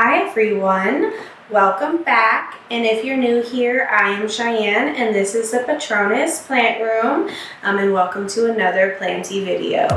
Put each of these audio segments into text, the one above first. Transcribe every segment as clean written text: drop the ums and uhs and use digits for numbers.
Hi everyone, welcome back, and if you're new here, I am Cheyenne and this is the Patronus plant room, and welcome to another planty video.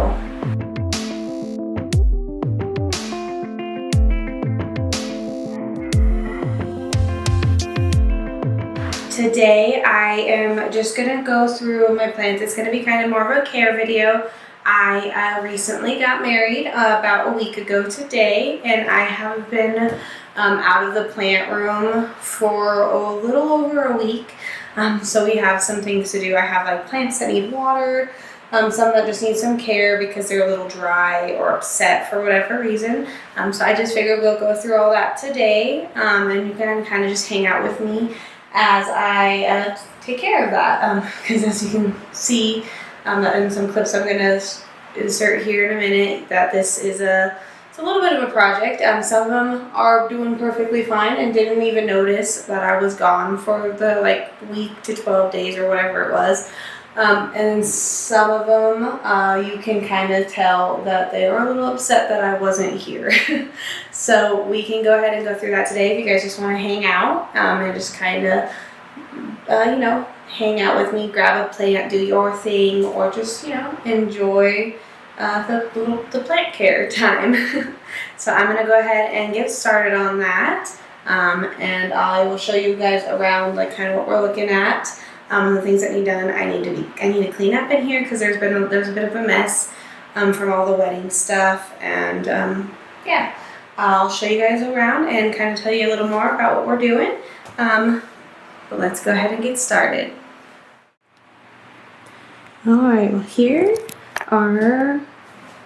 Today I am just going to go through my plants. It's going to be kind of more of a care video. I recently got married about a week ago today, and I have been out of the plant room for a little over a week. So we have some things to do. I have like plants that need water, some that just need some care because they're a little dry or upset for whatever reason. So I just figured we'll go through all that today, and you can kind of just hang out with me as I take care of that. Because as you can see, in some clips I'm going to insert here in a minute, that this is it's a little bit of a project. Some of them are doing perfectly fine and didn't even notice that I was gone for the week to 12 days or whatever it was. And some of them you can kind of tell that they were a little upset that I wasn't here. So we can go ahead and go through that today if you guys just want to hang out and just kind of hang out with me, grab a plant, do your thing, or just, enjoy the plant care time. So I'm going to go ahead and get started on that. And I will show you guys around kind of what we're looking at. The things that need done. I need to clean up in here because there's a bit of a mess from all the wedding stuff. And yeah, I'll show you guys around and kind of tell you a little more about what we're doing. But let's go ahead and get started. Alright, well here are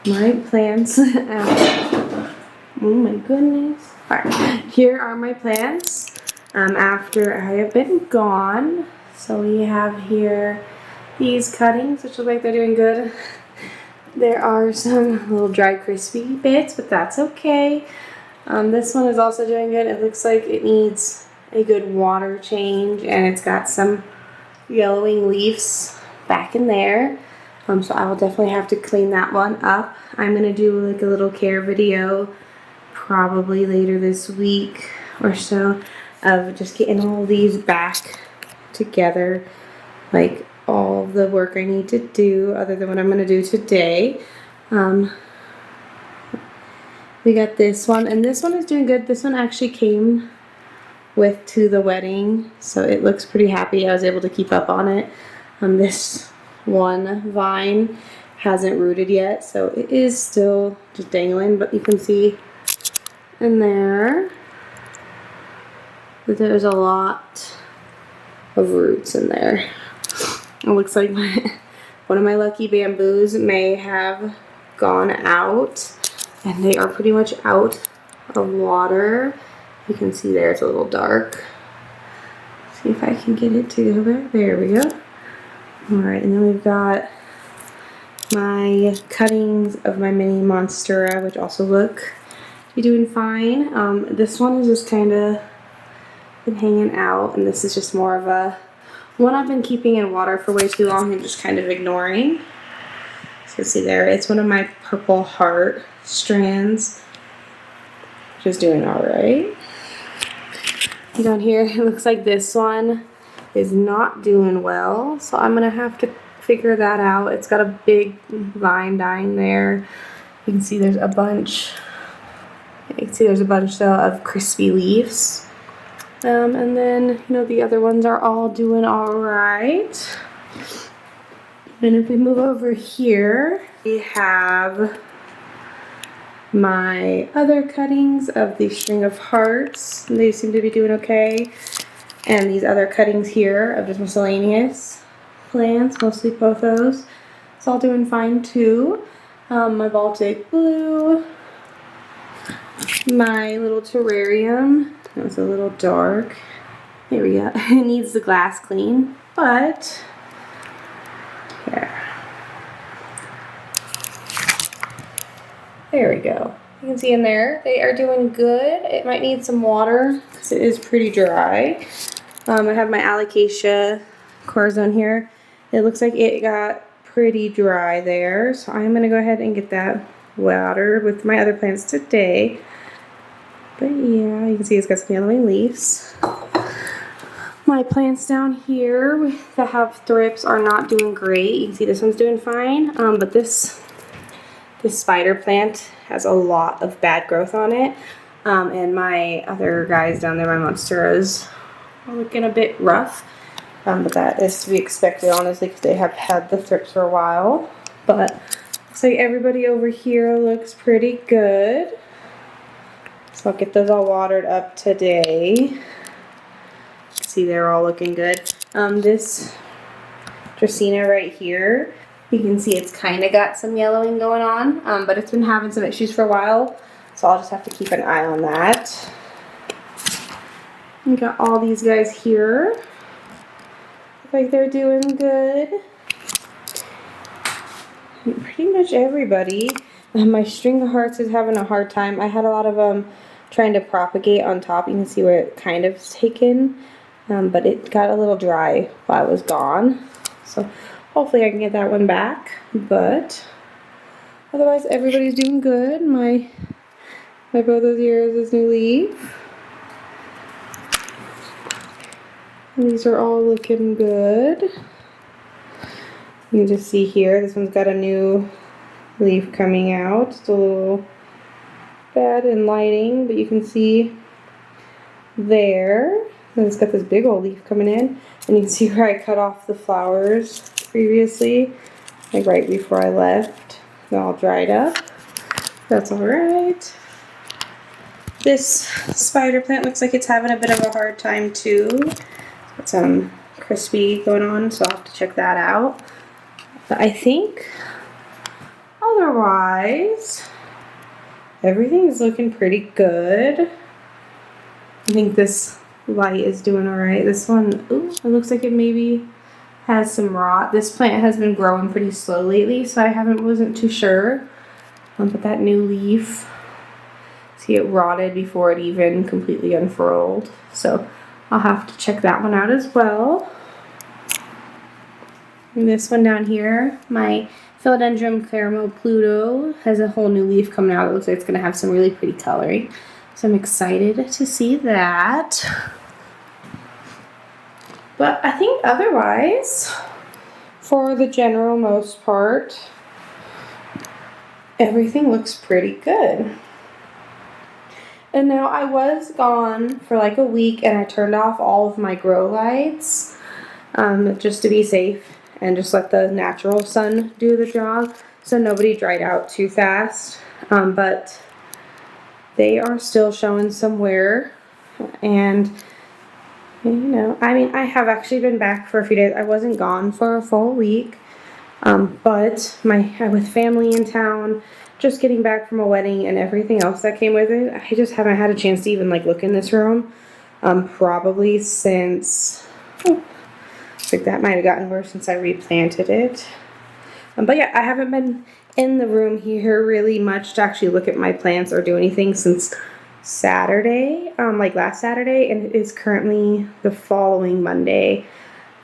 my plants. Oh my goodness. Alright, here are my plants after I have been gone. So we have here these cuttings, which look like they're doing good. There are some little dry crispy bits, but that's okay. This one is also doing good. It looks like it needs a good water change, and it's got some yellowing leaves back in there. So I will definitely have to clean that one up. I'm going to do a little care video probably later this week or so of just getting all these back together, all the work I need to do other than what I'm going to do today. We got this one, and this one is doing good. This one actually came to the wedding, so it looks pretty happy. I was able to keep up on it. This one vine hasn't rooted yet, so it is still just dangling, but you can see in there that there's a lot of roots in there. It looks like one of my lucky bamboos may have gone out, and they are pretty much out of water. You can see there it's a little dark. See if I can get it together. There we go. Alright, and then we've got my cuttings of my mini monstera, which also look to be doing fine. This one is just kind of been hanging out, and this is just more of a one I've been keeping in water for way too long and just kind of ignoring. So you can see there, it's one of my purple heart strands, which is doing alright. Down here, it looks like this one is not doing well, so I'm gonna have to figure that out. It's got a big vine dying there. You can see there's a bunch. Of crispy leaves. And then, the other ones are all doing all right. And if we move over here, we have my other cuttings of the string of hearts. They seem to be doing okay. And these other cuttings here of just miscellaneous plants, mostly pothos. It's all doing fine too. My Baltic blue. My little terrarium. It's a little dark. There we go. It needs the glass clean, but here. There we go. You can see in there, they are doing good. It might need some water because it is pretty dry. I have my alocasia Chores on here. It looks like it got pretty dry there, so I'm going to go ahead and get that watered with my other plants today. But yeah, You can see it's got some yellowing leaves. My plants down here that have thrips are not doing great. You can see this one's doing fine, but this spider plant has a lot of bad growth on it. And my other guys down there, my monsteras, are looking a bit rough. But that is to be expected, honestly, because they have had the thrips for a while. But looks like everybody over here looks pretty good. So I'll get those all watered up today. See, they're all looking good. This Dracaena right here, you can see it's kind of got some yellowing going on, but it's been having some issues for a while, so I'll just have to keep an eye on that. We got all these guys here. Look like they're doing good. And pretty much everybody. My string of hearts is having a hard time. I had a lot of trying to propagate on top. You can see where it kind of is taken. But it got a little dry while I was gone. So hopefully I can get that one back. But otherwise everybody's doing good. My brother's here is his new leaf. And these are all looking good. You can just see here, this one's got a new leaf coming out. It's a little bad in lighting, but you can see there. And it's got this big old leaf coming in. And you can see where I cut off the flowers previously, like right before I left. They're all dried up. That's alright. This spider plant looks like it's having a bit of a hard time too. Got some crispy going on, so I'll have to check that out. But I think otherwise, everything is looking pretty good. I think this light is doing alright. This one, ooh, it looks like it maybe has some rot. This plant has been growing pretty slow lately, so I wasn't too sure. But that new leaf, see, it rotted before it even completely unfurled. So I'll have to check that one out as well. And this one down here, my Philodendron Caramel Pluto, has a whole new leaf coming out. It looks like it's going to have some really pretty coloring. So I'm excited to see that. But I think otherwise, for the general most part, everything looks pretty good. And now I was gone for like a week and I turned off all of my grow lights just to be safe and just let the natural sun do the job so nobody dried out too fast. But they are still showing some wear, and you know, I mean, I have actually been back for a few days. I wasn't gone for a full week, but with family in town, just getting back from a wedding and everything else that came with it, I just haven't had a chance to even like look in this room, probably since, like that might have gotten worse since I replanted it. But yeah, I haven't been in the room here really much to actually look at my plants or do anything since Saturday, like last Saturday, and it is currently the following Monday.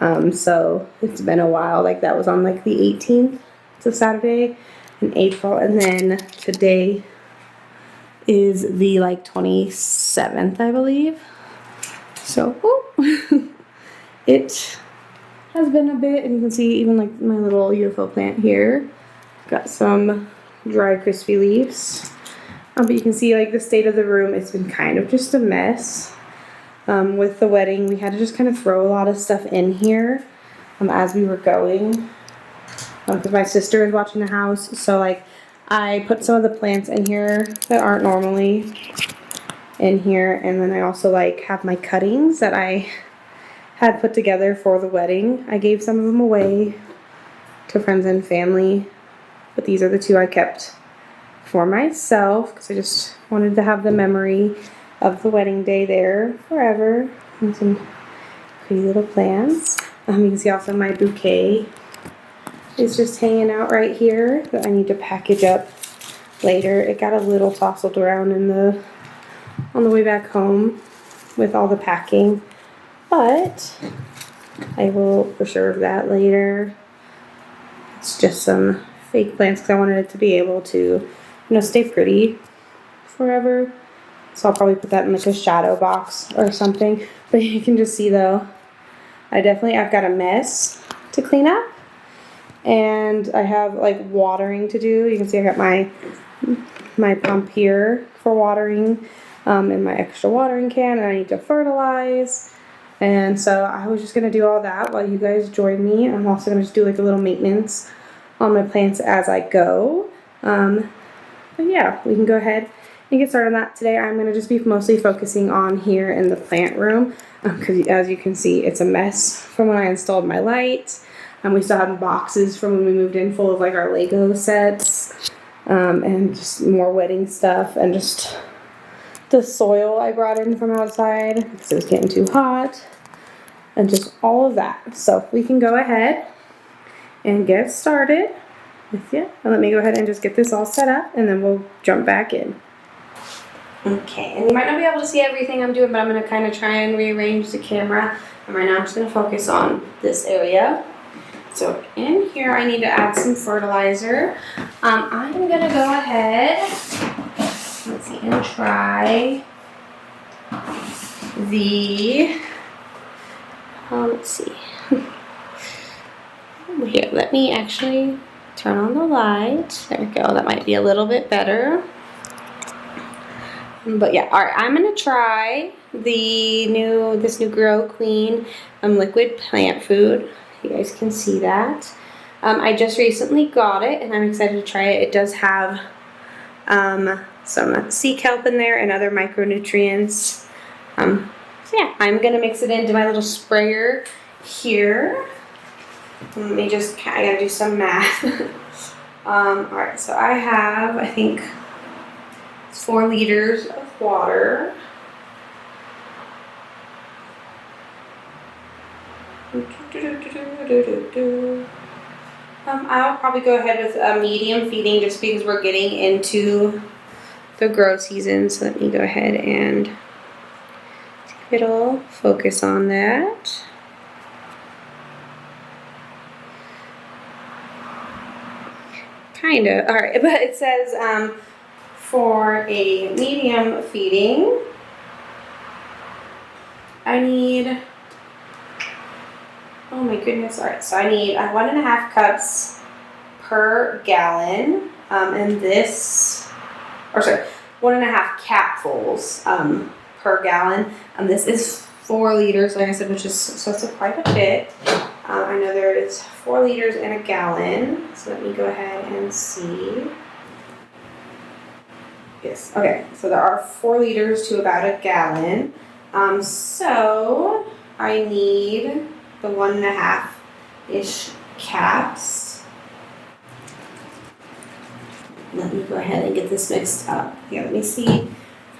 So it's been a while. Like that was on like the 18th, it's a Saturday in April, and then today is the like 27th, I believe. So it has been a bit, and you can see even like my little UFO plant here got some dry crispy leaves. But you can see like the state of the room, it's been kind of just a mess. With the wedding, we had to just kind of throw a lot of stuff in here as we were going. Because my sister is watching the house, so like I put some of the plants in here that aren't normally in here, and then I also like have my cuttings that I had put together for the wedding. I gave some of them away to friends and family, but these are the two I kept for myself because I just wanted to have the memory of the wedding day there forever. And some pretty little plants. You can see also my bouquet is just hanging out right here that I need to package up later. It got a little tousled around on the way back home with all the packing, but I will preserve that later. It's just some fake plants because I wanted it to be able to, stay pretty forever. So I'll probably put that in like a shadow box or something. But you can just see though, I've got a mess to clean up. And I have like watering to do. You can see I got my pump here for watering, and my extra watering can, and I need to fertilize. And so I was just gonna do all that while you guys join me. I'm also gonna just do like a little maintenance on my plants as I go. But yeah, we can go ahead and get started on that. Today I'm gonna just be mostly focusing on here in the plant room, because as you can see, it's a mess from when I installed my light. We still have boxes from when we moved in full of like our Lego sets, and just more wedding stuff, and just the soil I brought in from outside because it was getting too hot, and just all of that. So we can go ahead and get started with you. And let me go ahead and just get this all set up, and then we'll jump back in. Okay, and you might not be able to see everything I'm doing, but I'm going to kind of try and rearrange the camera. And right now I'm just going to focus on this area. So in here I need to add some fertilizer. I'm going to go ahead, let's see, and try the, let's see. Here, let me actually turn on the light. There we go, that might be a little bit better. But yeah, all right, I'm gonna try this new Grow Clean liquid plant food. You guys can see that. I just recently got it, and I'm excited to try it. It does have some sea kelp in there and other micronutrients. So yeah, I'm gonna mix it into my little sprayer here. Let me just, I gotta do some math. All right, so I have, I think, 4 liters of water. I'll probably go ahead with a medium feeding just because we're getting into the grow season. So let me go ahead and see if it'll focus on that. Kind of. All right, but it says for a medium feeding, I need, oh my goodness, all right, so I need 1.5 cups per gallon, and this, or sorry, 1.5 capfuls per gallon. This is 4 liters, like I said, which is, so it's quite a bit. I know there is 4 liters in a gallon, so let me go ahead and see. Yes, okay, so there are 4 liters to about a gallon. So I need the 1.5-ish caps. Let me go ahead and get this mixed up. Yeah, let me see if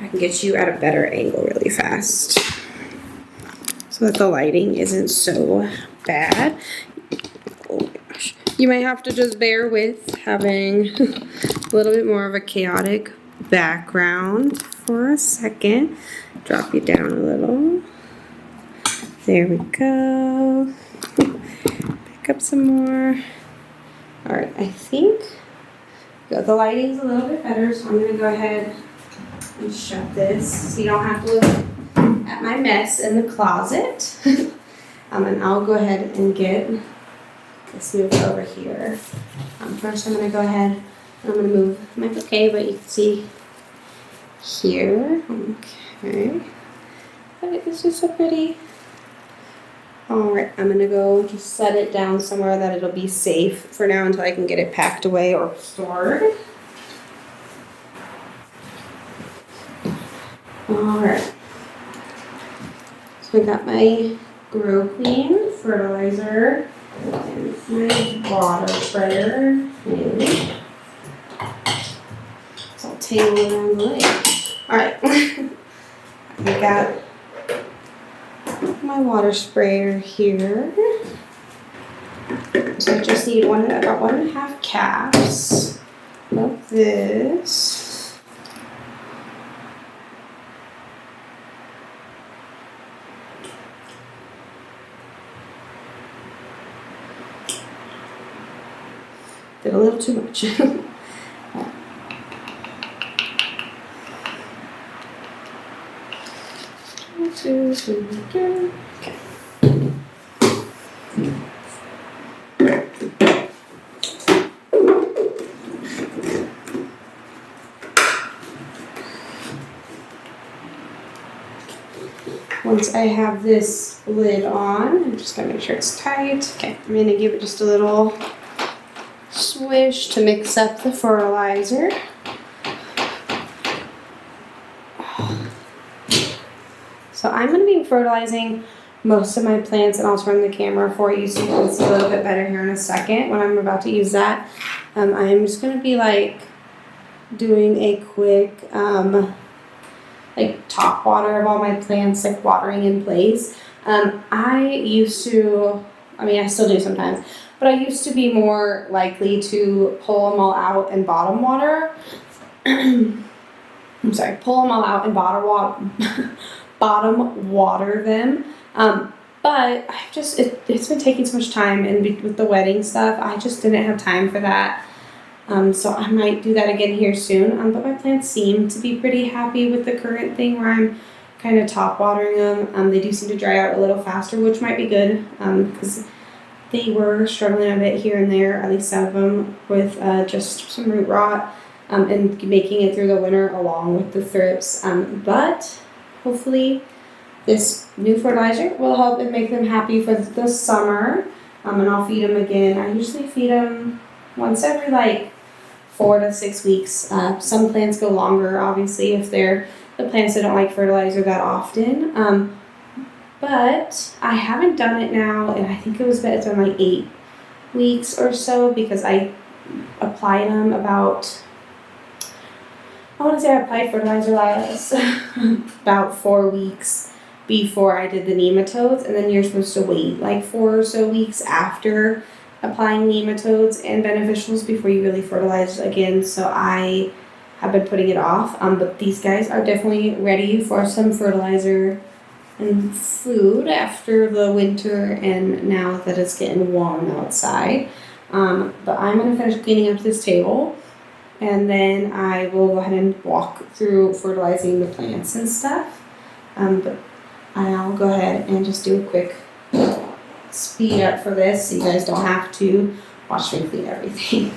I can get you at a better angle really fast, so that the lighting isn't so bad. Oh my gosh. You might have to just bear with having a little bit more of a chaotic background for a second. Drop you down a little. There we go. Pick up some more. All right, I think the lighting's a little bit better, so I'm gonna go ahead and shut this so you don't have to look at my mess in the closet. And I'll go ahead and get this moved over here. First I'm gonna go ahead, I'm gonna move my bouquet, but you can see here. Okay. But it's just so pretty. Alright, I'm gonna go just set it down somewhere that it'll be safe for now until I can get it packed away or stored. Alright. So I got my Grow Clean fertilizer and my water sprayer. It's all tangled around the leg. Alright. I got my water sprayer here. So I just need about 1.5 caps of this. Did a little too much. Once I have this lid on, I'm just gonna make sure it's tight. Okay, I'm gonna give it just a little swish to mix up the fertilizer. So I'm gonna be fertilizing most of my plants, and I'll turn the camera for you so you can see a little bit better here in a second when I'm about to use that. I'm just gonna be like doing a quick like top water of all my plants, like watering in place. I used to, I mean I still do sometimes, but I used to be more likely to pull them all out and bottom water. I'm sorry, pull them all out and bottom water them. But I've just, it's been taking so much time, and with the wedding stuff, I just didn't have time for that. So I might do that again here soon. But my plants seem to be pretty happy with the current thing where I'm kind of top watering them. They do seem to dry out a little faster, which might be good, because they were struggling a bit here and there, at least some of them, with just some root rot, and making it through the winter along with the thrips. But hopefully this new fertilizer will help and make them happy for the summer. And I'll feed them again. I usually feed them once every like 4 to 6 weeks. Some plants go longer, obviously, if they're the plants that don't like fertilizer that often. But I haven't done it now, and I think it's been like 8 weeks or so, because I applied them about, I want to say I applied fertilizer last about 4 weeks before I did the nematodes, and then you're supposed to wait like 4 or so weeks after applying nematodes and beneficials before you really fertilize again. So I have been putting it off, but these guys are definitely ready for some fertilizer and food after the winter, and now that it's getting warm outside. But I'm going to finish cleaning up this table, and then I will go ahead and walk through fertilizing the plants and stuff. But I'll go ahead and just do a quick speed up for this so you guys don't have to watch me clean everything.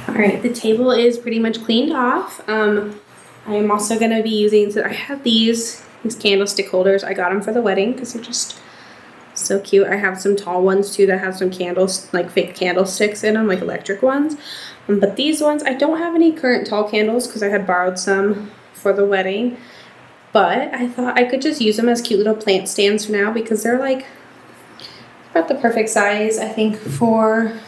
Alright, the table is pretty much cleaned off. I am also going to be using, so I have these candlestick holders. I got them for the wedding because they're just so cute. I have some tall ones too that have some candles, like fake candlesticks in them, like electric ones. But these ones, I don't have any current tall candles because I had borrowed some for the wedding. But I thought I could just use them as cute little plant stands for now, because they're like about the perfect size, I think, for,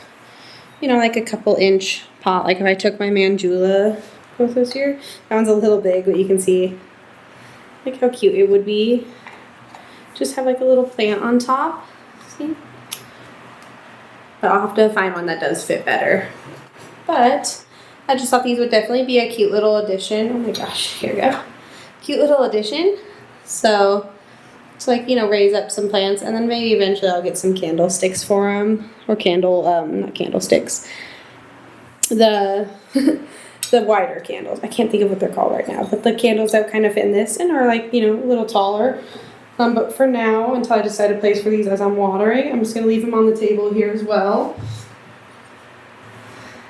you know, like a couple inch pot. Like if I took my Mandula growth this year, that one's a little big, but you can see like how cute it would be. Just have like a little plant on top. See? But I'll have to find one that does fit better. But I just thought these would definitely be a cute little addition. Oh my gosh, here we go. Cute little addition. So to like, you know, raise up some plants, and then maybe eventually I'll get some candlesticks for them, or not candlesticks, the the wider candles. I can't think of what they're called right now, but the candles that kind of fit in this and are like, you know, a little taller. But for now, until I decide a place for these as I'm watering, I'm just gonna leave them on the table here as well.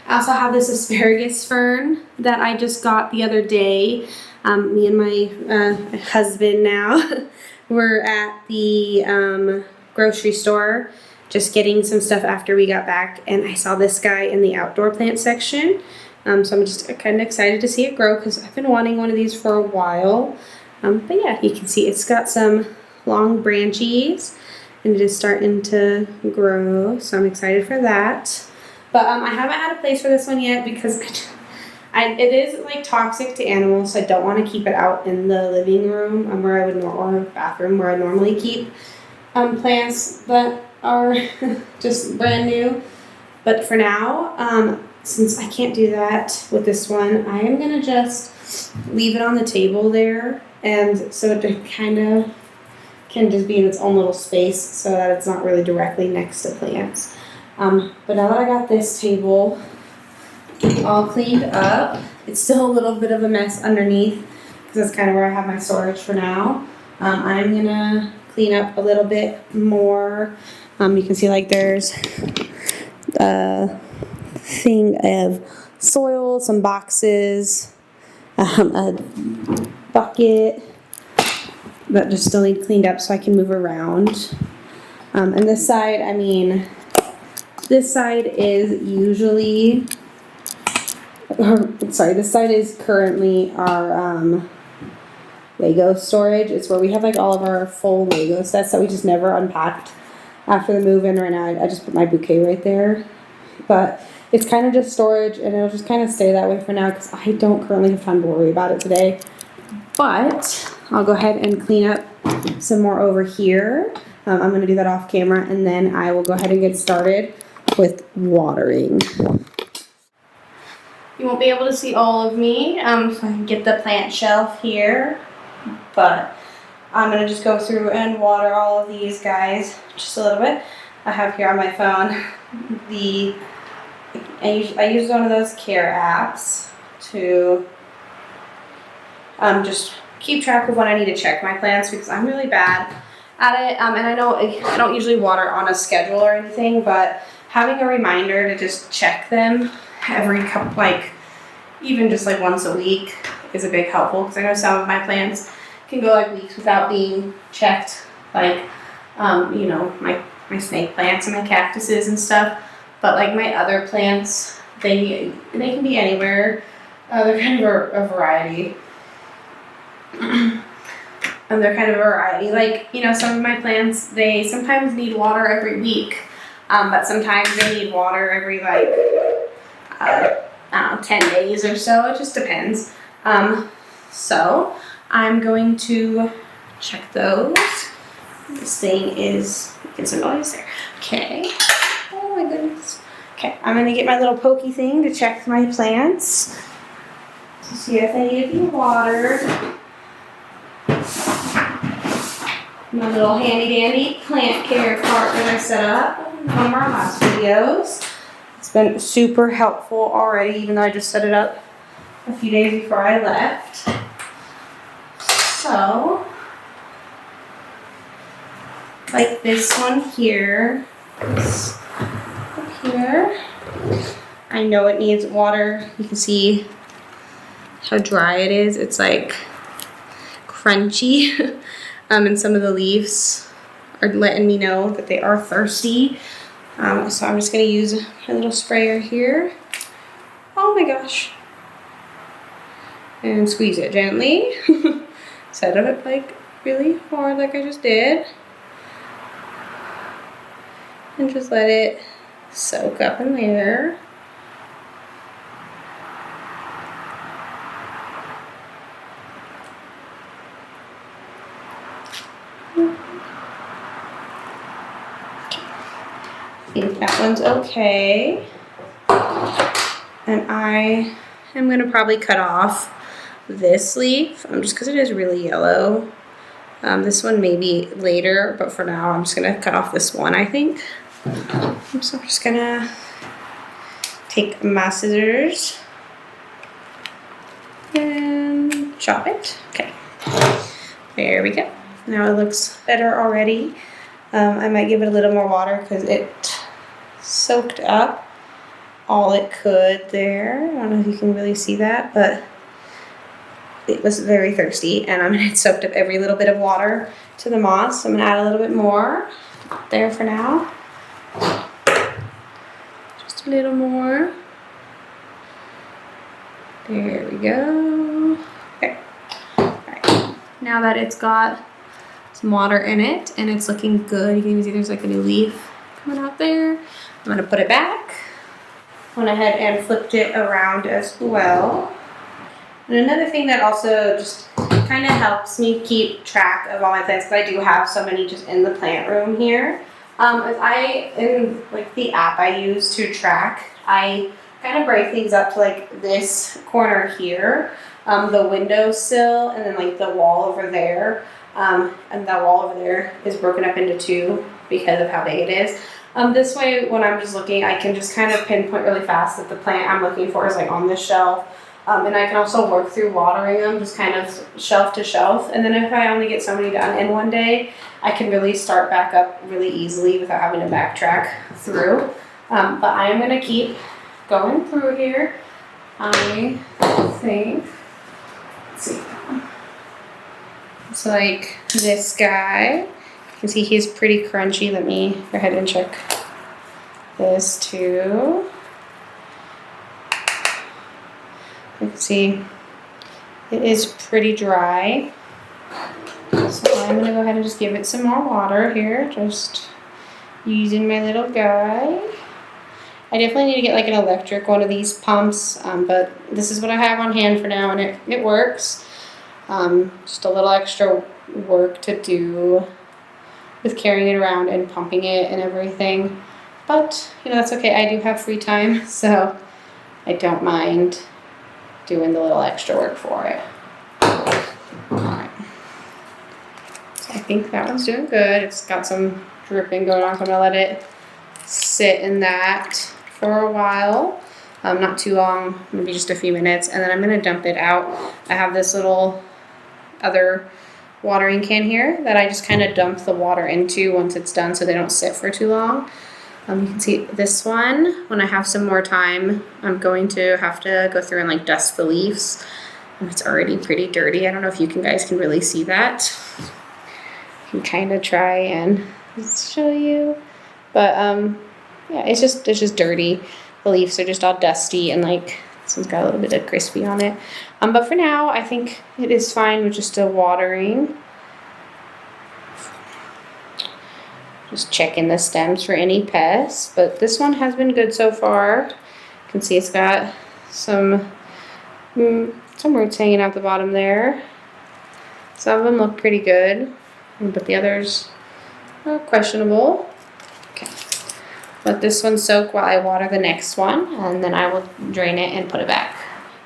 I also have this asparagus fern that I just got the other day. Me and my husband now were at the grocery store just getting some stuff after we got back, and I saw this guy in the outdoor plant section. So I'm just kind of excited to see it grow because I've been wanting one of these for a while. But yeah, you can see it's got some long branches and it is starting to grow, so I'm excited for that. But I haven't had a place for this one yet because it is like toxic to animals, so I don't want to keep it out in the living room or bathroom where I normally keep plants that are just brand new. But for now, since I can't do that with this one, I am gonna just leave it on the table there, and so it kind of can just be in its own little space so that it's not really directly next to plants. But now that I got this table all cleaned up, it's still a little bit of a mess underneath because that's kind of where I have my storage for now. I'm gonna clean up a little bit more. You can see like there's a thing of soil, some boxes, a bucket that just still need cleaned up so I can move around. And this side, I mean, this side is usually, this side is currently our Lego storage. It's where we have like all of our full Lego sets that we just never unpacked after the move-in. Right now, I just put my bouquet right there. But it's kind of just storage, and it'll just kind of stay that way for now because I don't currently have time to worry about it today. But I'll go ahead and clean up some more over here. I'm going to do that off camera, and then I will go ahead and get started with watering. You won't be able to see all of me, so I can get the plant shelf here, but I'm going to just go through and water all of these guys just a little bit. I have here on my phone I use one of those care apps to just keep track of when I need to check my plants because I'm really bad at it. And I know I don't usually water on a schedule or anything, but having a reminder to just check them every couple, like even just like once a week is a big helpful because I know some of my plants can go like weeks without being checked, like you know, my snake plants and my cactuses and stuff. But like my other plants, they can be anywhere. They're kind of a variety. And they're kind of a variety. Like, you know, some of my plants, they sometimes need water every week. But sometimes they need water every like, I don't know, 10 days or so. It just depends. So I'm going to check those. This thing is making some noise there. Okay. Oh my goodness. Okay, I'm gonna get my little pokey thing to check my plants to see if they need to be watered. My little handy dandy plant care cart that I set up in one of our last videos. It's been super helpful already, even though I just set it up a few days before I left. So, like this one here. Here. I know it needs water. You can see how dry it is. It's like crunchy. And some of the leaves are letting me know that they are thirsty. So I'm just gonna use my little sprayer here. Oh my gosh. And squeeze it gently. Set it like really hard like I just did. And just let it soak up in there. I think that one's okay. And I am going to probably cut off this leaf just because it is really yellow. This one maybe later, but for now I'm just gonna cut off this one, I think. So I'm just gonna take my scissors and chop it. Okay, there we go. Now it looks better already. I might give it a little more water because it soaked up all it could there. I don't know if you can really see that, but it was very thirsty, and it soaked up every little bit of water to the moss. So I'm gonna add a little bit more there for now. Just a little more. There we go. Okay. All right. Now that it's got some water in it and it's looking good, you can even see there's like a new leaf coming out there. I'm gonna put it back. Went ahead and flipped it around as well. And another thing that also just kind of helps me keep track of all my plants, because I do have so many just in the plant room here, is in like the app I use to track, I kind of break things up to like this corner here, the windowsill, and then like the wall over there. And that wall over there is broken up into two because of how big it is. This way, when I'm just looking, I can just kind of pinpoint really fast that the plant I'm looking for is like on this shelf. And I can also work through watering them just kind of shelf to shelf. And then if I only get so many done in one day, I can really start back up really easily without having to backtrack through. But I am going to keep going through here. I think, let's see. It's like this guy. You can see he's pretty crunchy. Let me go ahead and check this too. You can see it is pretty dry. So I'm going to go ahead and just give it some more water here. Just using my little guy. I definitely need to get like an electric one of these pumps, but this is what I have on hand for now, and it works. Just a little extra work to do with carrying it around and pumping it and everything. But, you know, that's okay. I do have free time, so I don't mind doing the little extra work for it. Alright. So I think that one's doing good. It's got some dripping going on, so I'm going to let it sit in that for a while. Not too long, maybe just a few minutes, and then I'm going to dump it out. I have this little other watering can here that I just kind of dump the water into once it's done so they don't sit for too long. You can see this one, when I have some more time, I'm going to have to go through and like dust the leaves. And it's already pretty dirty. I don't know if you guys can really see that. I can kind of try and show you. But yeah, it's just dirty. The leaves are just all dusty, and like this one's got a little bit of crispy on it. But for now, I think it is fine with just a watering. Just checking the stems for any pests, but this one has been good so far. You can see it's got some roots hanging out the bottom there. Some of them look pretty good, but the others are questionable. Okay, let this one soak while I water the next one, and then I will drain it and put it back.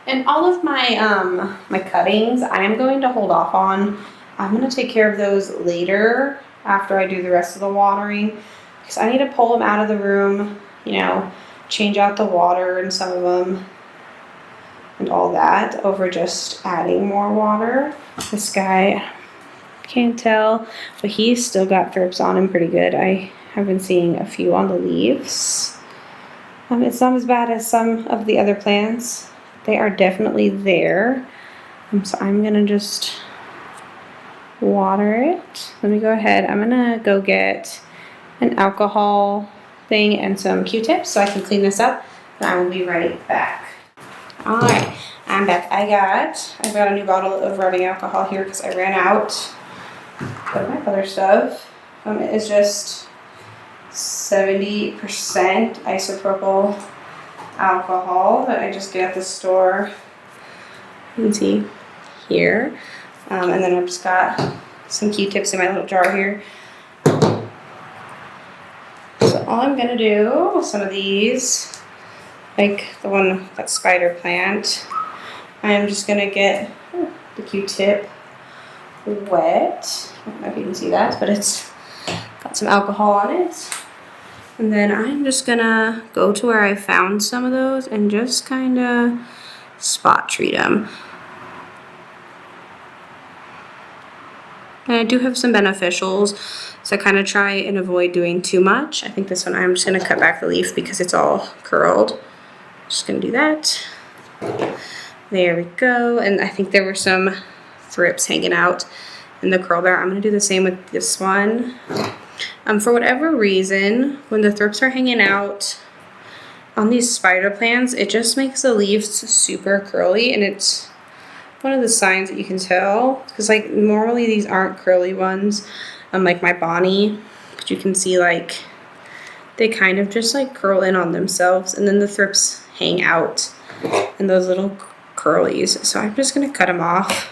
And all of my my cuttings, I am going to hold off on. I'm going to take care of those later, after I do the rest of the watering, because I need to pull them out of the room, you know, change out the water in some of them and all that over just adding more water. This guy, can't tell, but he's still got thrips on him pretty good. I have been seeing a few on the leaves. It's not as bad as some of the other plants. They are definitely there. So I'm gonna just water it. Let me go ahead. I'm gonna go get an alcohol thing and some Q-tips so I can clean this up, and I will be right back. Alright, I'm back. I've got a new bottle of rubbing alcohol here because I ran out of my other stuff. It is just 70% isopropyl alcohol that I just get at the store. You can see here. And then I've just got some Q-tips in my little jar here. So all I'm gonna do with some of these, like the one, that spider plant, I am just gonna get the Q-tip wet I don't know if you can see that, but it's got some alcohol on it. And then I'm just gonna go to where I found some of those and just kind of spot treat them. And I do have some beneficials, so I kind of try and avoid doing too much. I think this one I'm just gonna cut back the leaf because it's all curled. Just gonna do that. There we go. And I think there were some thrips hanging out in the curl bar. I'm gonna do the same with this one. For whatever reason, when the thrips are hanging out on these spider plants, it just makes the leaves super curly, and it's one of the signs that you can tell, because like normally these aren't curly ones, like my Bonnie, but you can see like they kind of just like curl in on themselves, and then the thrips hang out in those little curlies. So I'm just gonna cut them off,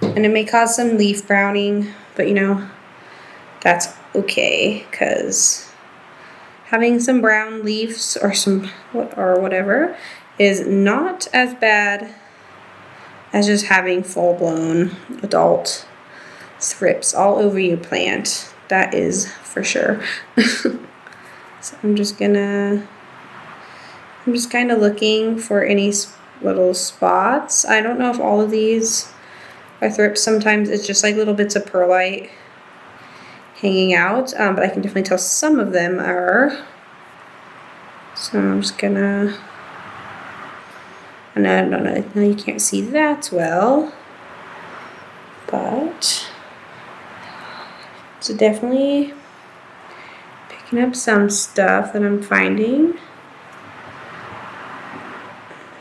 and it may cause some leaf browning, but you know, that's okay, because having some brown leaves or whatever is not as bad as just having full-blown adult thrips all over your plant. That is for sure. So I'm just kind of looking for any little spots. I don't know if all of these are thrips. Sometimes it's just like little bits of perlite hanging out, but I can definitely tell some of them are. So I'm just gonna, no, you can't see that well, but it's definitely picking up some stuff that I'm finding.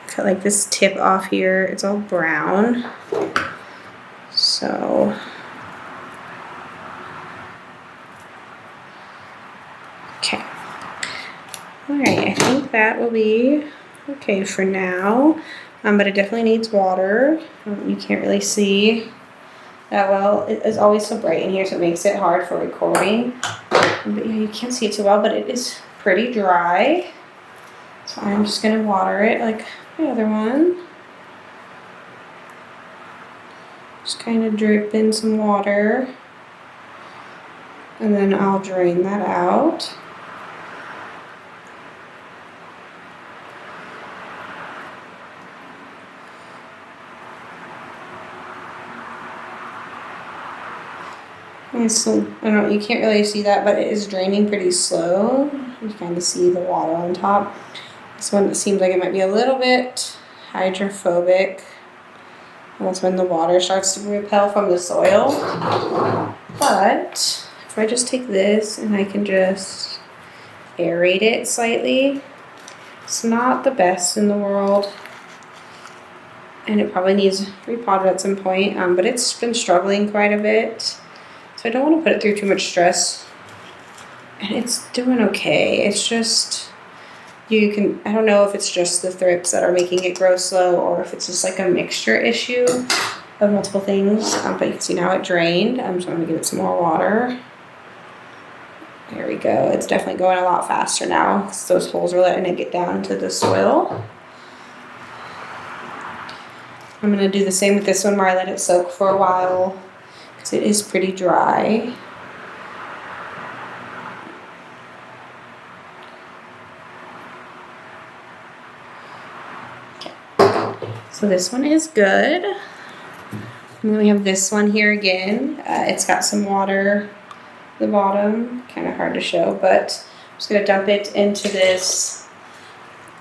Cut like this tip off here, it's all brown, so okay. Alright, I think that will be okay for now, but it definitely needs water. You can't really see that well. It is always so bright in here, so it makes it hard for recording. But yeah, you can't see it too well, but it is pretty dry. So I'm just going to water it like the other one. Just kind of drip in some water, and then I'll drain that out. So, I don't know, you can't really see that, but it is draining pretty slow. You kind of see the water on top. This one, it seems like it might be a little bit hydrophobic. And that's when the water starts to repel from the soil. But if I just take this and I can just aerate it slightly, it's not the best in the world. And it probably needs repotted at some point, but it's been struggling quite a bit. So I don't want to put it through too much stress. And it's doing okay. It's just, I don't know if it's just the thrips that are making it grow slow, or if it's just like a mixture issue of multiple things. But you can see now it drained. I'm just going to give it some more water. There we go. It's definitely going a lot faster now because those holes are letting it get down into the soil. I'm going to do the same with this one where I let it soak for a while, because it is pretty dry. Okay. So this one is good. And then we have this one here again. It's got some water at the bottom. Kind of hard to show, but I'm just going to dump it into this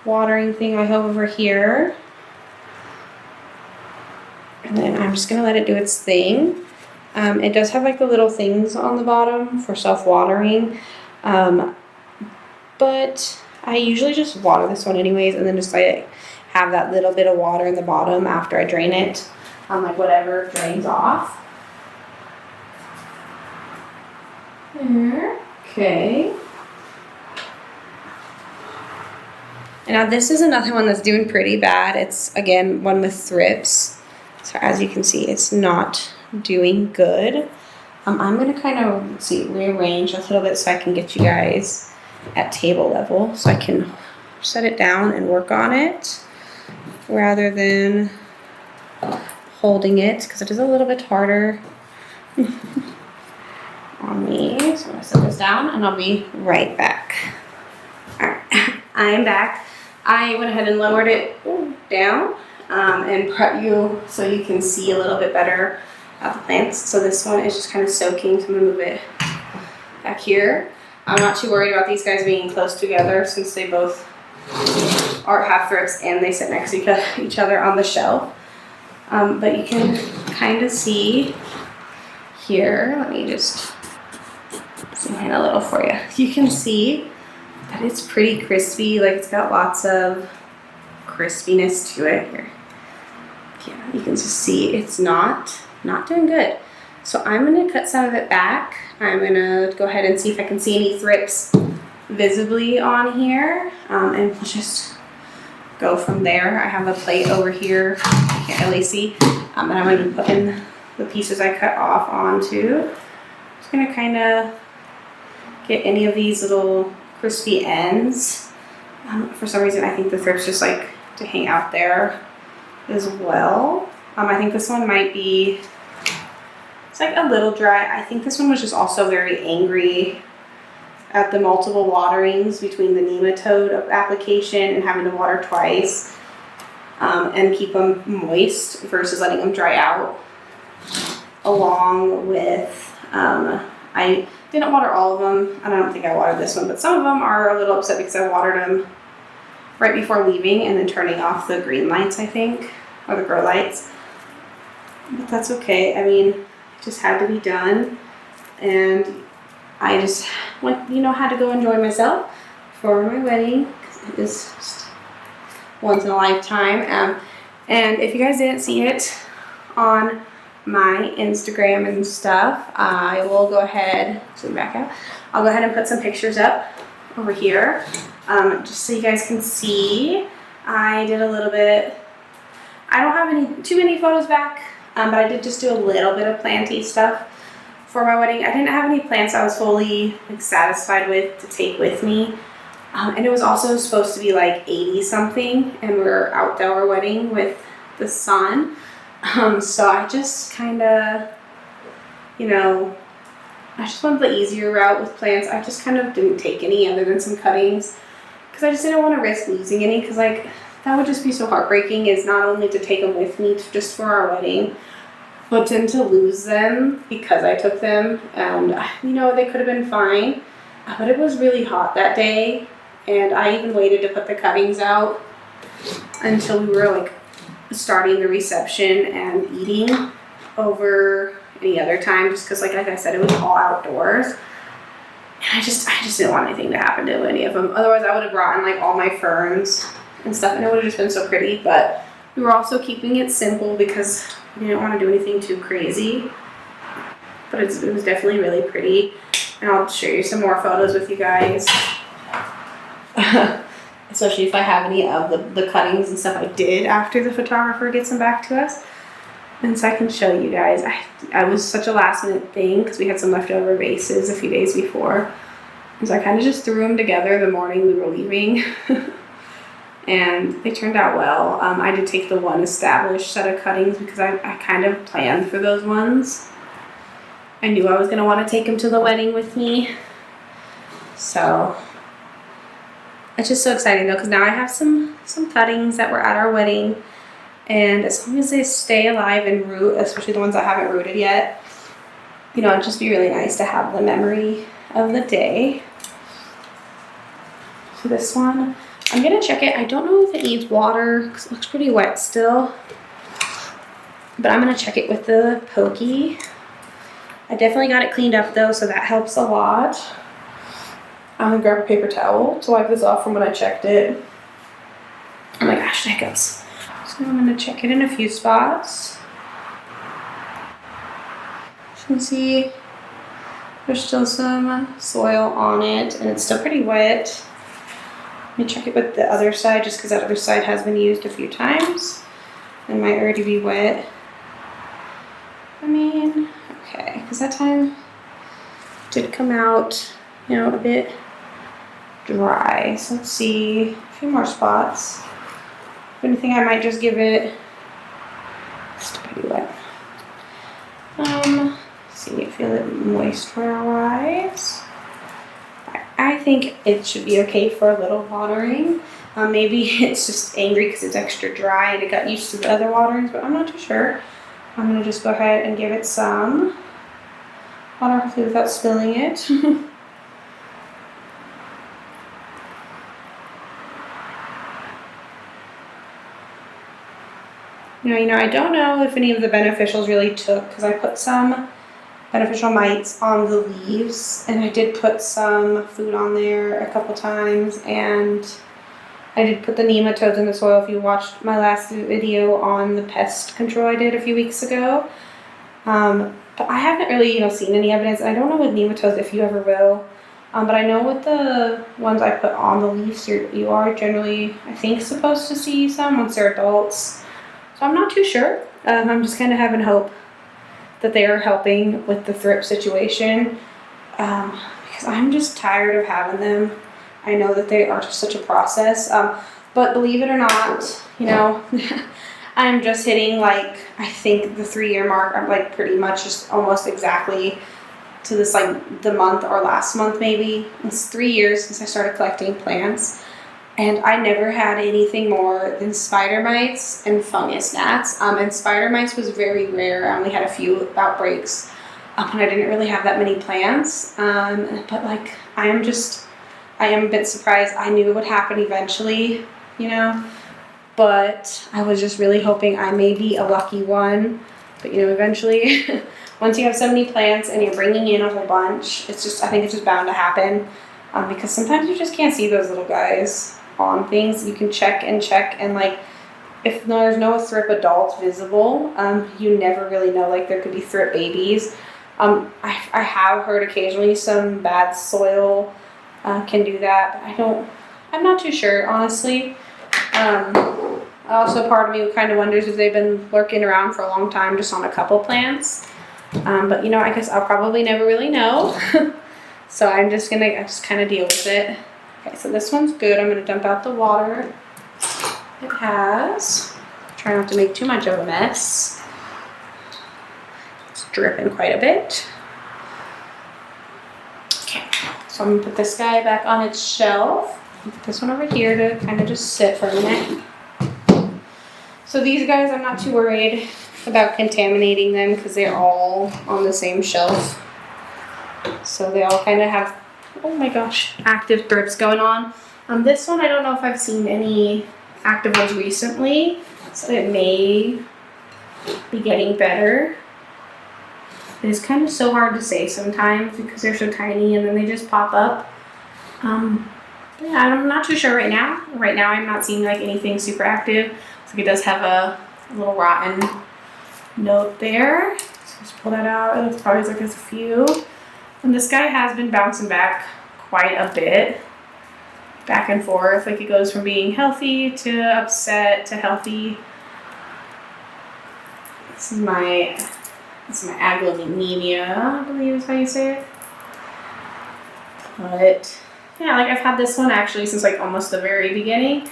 watering thing I have over here. And then I'm just going to let it do its thing. It does have like the little things on the bottom for self-watering. But I usually just water this one anyways, and then just like have that little bit of water in the bottom after I drain it. Like whatever drains off. There. Okay. And now this is another one that's doing pretty bad. It's, again, one with thrips. So as you can see, it's not doing good. I'm going to kind of, rearrange a little bit so I can get you guys at table level. So I can set it down and work on it rather than holding it, because it is a little bit harder on me. So I'm gonna set this down and I'll be right back. Alright, I am back. I went ahead and lowered it down and prep you so you can see a little bit better of the plants. So this one is just kind of soaking, so I'm gonna move it back here. I'm not too worried about these guys being close together since they both have thrips and they sit next to each other on the shelf. But you can kind of see here, let me just zoom in a little for you. You can see that it's pretty crispy, like it's got lots of crispiness to it here. Yeah, you can just see it's not doing good. So I'm gonna cut some of it back. I'm gonna go ahead and see if I can see any thrips visibly on here, and we'll just go from there. I have a plate over here, you can't really see, but I'm gonna put in the pieces I cut off onto. Just gonna kind of get any of these little crispy ends. For some reason, I think the thrips just like to hang out there as well. I think this one might be, it's like a little dry. I think this one was just also very angry at the multiple waterings between the nematode application and having to water twice and keep them moist versus letting them dry out. Along with, I didn't water all of them. I don't think I watered this one, but some of them are a little upset because I watered them right before leaving and then turning off the green lights, I think, or the grow lights. But that's okay. I mean, it just had to be done. And I just went, had to go enjoy myself for my wedding. It is just once in a lifetime. And if you guys didn't see it on my Instagram and stuff, I will go ahead, zoom back out. I'll go ahead and put some pictures up over here, just so you guys can see. I did a little bit, I don't have too many photos back, but I did just do a little bit of planty stuff for my wedding. I didn't have any plants I was fully satisfied with to take with me. And it was also supposed to be like 80 something, and we're outdoor wedding with the sun. So I just kind of, I just went the easier route with plants. I just kind of didn't take any other than some cuttings because I just didn't want to risk losing any, because like that would just be so heartbreaking, is not only to take them with me just for our wedding, but then to lose them because I took them. And they could have been fine, but it was really hot that day, and I even waited to put the cuttings out until we were like starting the reception and eating over any other time, just because like I said, it was all outdoors, and I just didn't want anything to happen to any of them. Otherwise I would have brought in like all my ferns and stuff, and it would have just been so pretty. But we were also keeping it simple because we didn't want to do anything too crazy. But it was definitely really pretty, and I'll show you some more photos with you guys. Especially if I have any of the cuttings and stuff I did after the photographer gets them back to us. And so I can show you guys. I was such a last minute thing because we had some leftover vases a few days before. And so I kind of just threw them together the morning we were leaving. And they turned out well. I did take the one established set of cuttings because I kind of planned for those ones. I knew I was going to want to take them to the wedding with me. So it's just so exciting though, because now I have some cuttings that were at our wedding, and as long as they stay alive and root, especially the ones that haven't rooted yet, it'd just be really nice to have the memory of the day. So this one, I'm gonna check it. I don't know if it needs water because it looks pretty wet still, but I'm gonna check it with the pokey. I definitely got it cleaned up though, so that helps a lot. I'm gonna grab a paper towel to wipe this off from when I checked it. Oh my gosh, hiccups. So I'm gonna check it in a few spots. As you can see, there's still some soil on it, and it's still pretty wet. Let me check it with the other side, just because that other side has been used a few times. It might already be wet. I mean, okay, because that time did come out, a bit dry. So let's see, a few more spots. If anything, I might just give it, it's pretty wet. Let's see, feel it moisture-wise. I think it should be okay for a little watering. Maybe it's just angry because it's extra dry and it got used to the other waterings, but I'm not too sure. I'm gonna just go ahead and give it some water, hopefully without spilling it. I don't know if any of the beneficials really took, because I put some beneficial mites on the leaves, and I did put some food on there a couple times, and I did put the nematodes in the soil. If you watched my last video on the pest control I did a few weeks ago. But I haven't really, seen any evidence. I don't know with nematodes if you ever will. But I know with the ones I put on the leaves, you are generally, I think, supposed to see some once they're adults. So I'm not too sure. I'm just kind of having hope that they are helping with the thrip situation. Because I'm just tired of having them. I know that they are just such a process. But believe it or not, I'm just hitting I think the 3-year mark. I'm pretty much just almost exactly to this the month or last month maybe. It's 3 years since I started collecting plants. And I never had anything more than spider mites and fungus gnats. And spider mites was very rare. I only had a few outbreaks. And I didn't really have that many plants. But I am a bit surprised. I knew it would happen eventually, But I was just really hoping I may be a lucky one. But, eventually, once you have so many plants and you're bringing in a whole bunch, I think it's just bound to happen. Because sometimes you just can't see those little guys on things. You can check, and if there's no thrip adults visible, you never really know. There could be thrip babies. I have heard occasionally some bad soil can do that, but I'm not too sure, honestly. Also, part of me kind of wonders if they've been lurking around for a long time just on a couple plants. But I guess I'll probably never really know. So I'm just gonna kind of deal with it. Okay, so this one's good. I'm gonna dump out the water it has. Try not to make too much of a mess. It's dripping quite a bit. Okay, so I'm gonna put this guy back on its shelf. Put this one over here to kind of just sit for a minute. So these guys, I'm not too worried about contaminating them because they're all on the same shelf. So they all kind of have, oh my gosh, active thrips going on. This one, I don't know if I've seen any active ones recently, so it may be getting better. It's kind of so hard to say sometimes because they're so tiny and then they just pop up. Yeah, I'm not too sure right now. Right now, I'm not seeing anything super active. So it does have a little rotten note there. So just pull that out. It's probably there's a few. And this guy has been bouncing back quite a bit, back and forth. It goes from being healthy to upset to healthy. This is my aglanemia, I believe is how you say it. But yeah, I've had this one actually since almost the very beginning,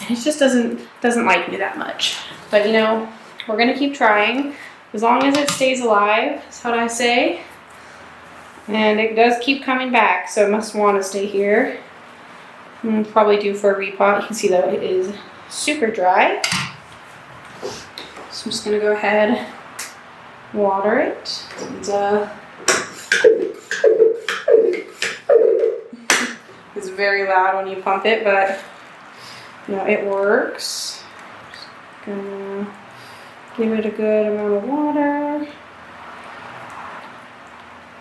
and it just doesn't like me that much. But we're gonna keep trying as long as it stays alive. That's what I say. And it does keep coming back, so it must want to stay here. Probably due for a repot. You can see that it is super dry. So I'm just gonna go ahead, water it. And, it's very loud when you pump it, but it works. Just gonna give it a good amount of water.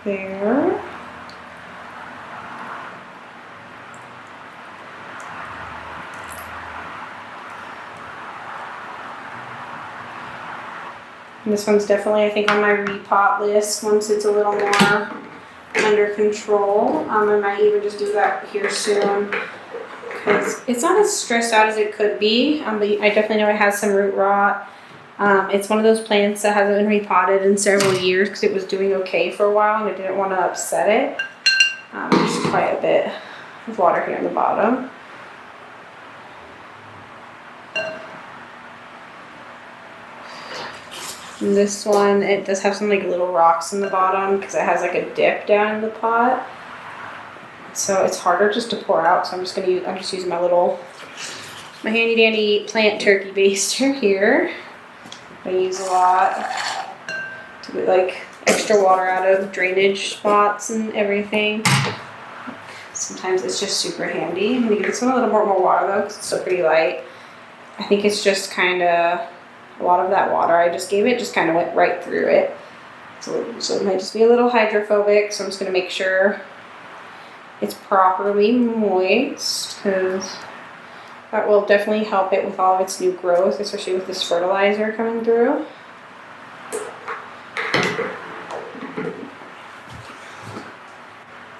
There. And this one's definitely, I think, on my repot list once it's a little more under control. I might even just do that here soon because it's not as stressed out as it could be. But I definitely know it has some root rot. It's one of those plants that hasn't been repotted in several years because it was doing okay for a while and I didn't want to upset it. There's quite a bit of water here on the bottom. And this one, it does have some like little rocks in the bottom because it has like a dip down in the pot. So it's harder just to pour out. So I'm just using my handy dandy plant turkey baster here. I use a lot to get like extra water out of drainage spots and everything. Sometimes it's just super handy. I'm gonna give this one a little more water though because it's still pretty light. I think it's just kind of a lot of that water I just gave it just kind of went right through it. So it might just be a little hydrophobic. So I'm just gonna make sure it's properly moist because that will definitely help it with all of its new growth, especially with this fertilizer coming through.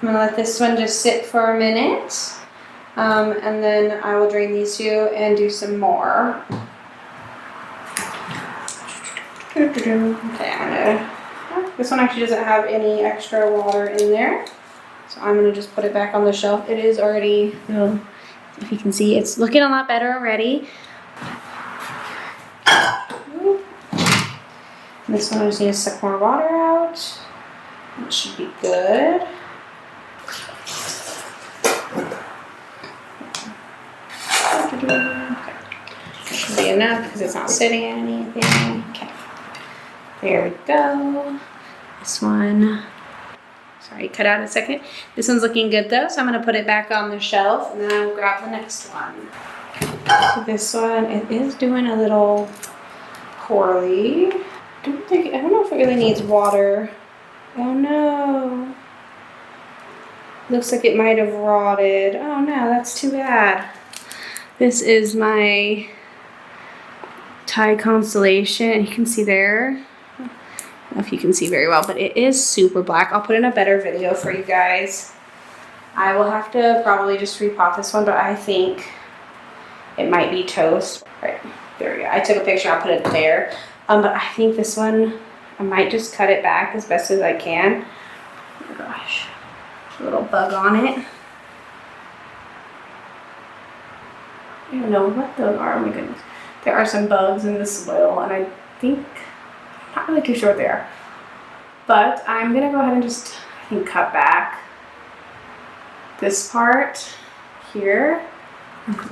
I'm gonna let this one just sit for a minute, and then I will drain these two and do some more. Okay, this one actually doesn't have any extra water in there, so I'm gonna just put it back on the shelf. It is already, if you can see, it's looking a lot better already. And this one I just need to suck more water out. It should be good. Okay. That should be enough because it's not sitting in anything. Okay. There we go. This one, sorry, cut out a second. This one's looking good though, so I'm gonna put it back on the shelf and then I'll grab the next one. So this one, it is doing a little poorly. I don't know if it really needs water. Oh no. Looks like it might have rotted. Oh no, that's too bad. This is my Thai constellation. You can see there. I don't know if you can see very well, but it is super black. I'll put in a better video for you guys. I will have to probably just repot this one, but I think it might be toast. Right, there we go. I took a picture, I'll put it there. But I think this one, I might just cut it back as best as I can. Oh gosh, a little bug on it. I don't know what those are, oh my goodness. There are some bugs in the soil and I think, I'm not really too sure what they are. But I'm gonna go ahead and just, I think, cut back this part here.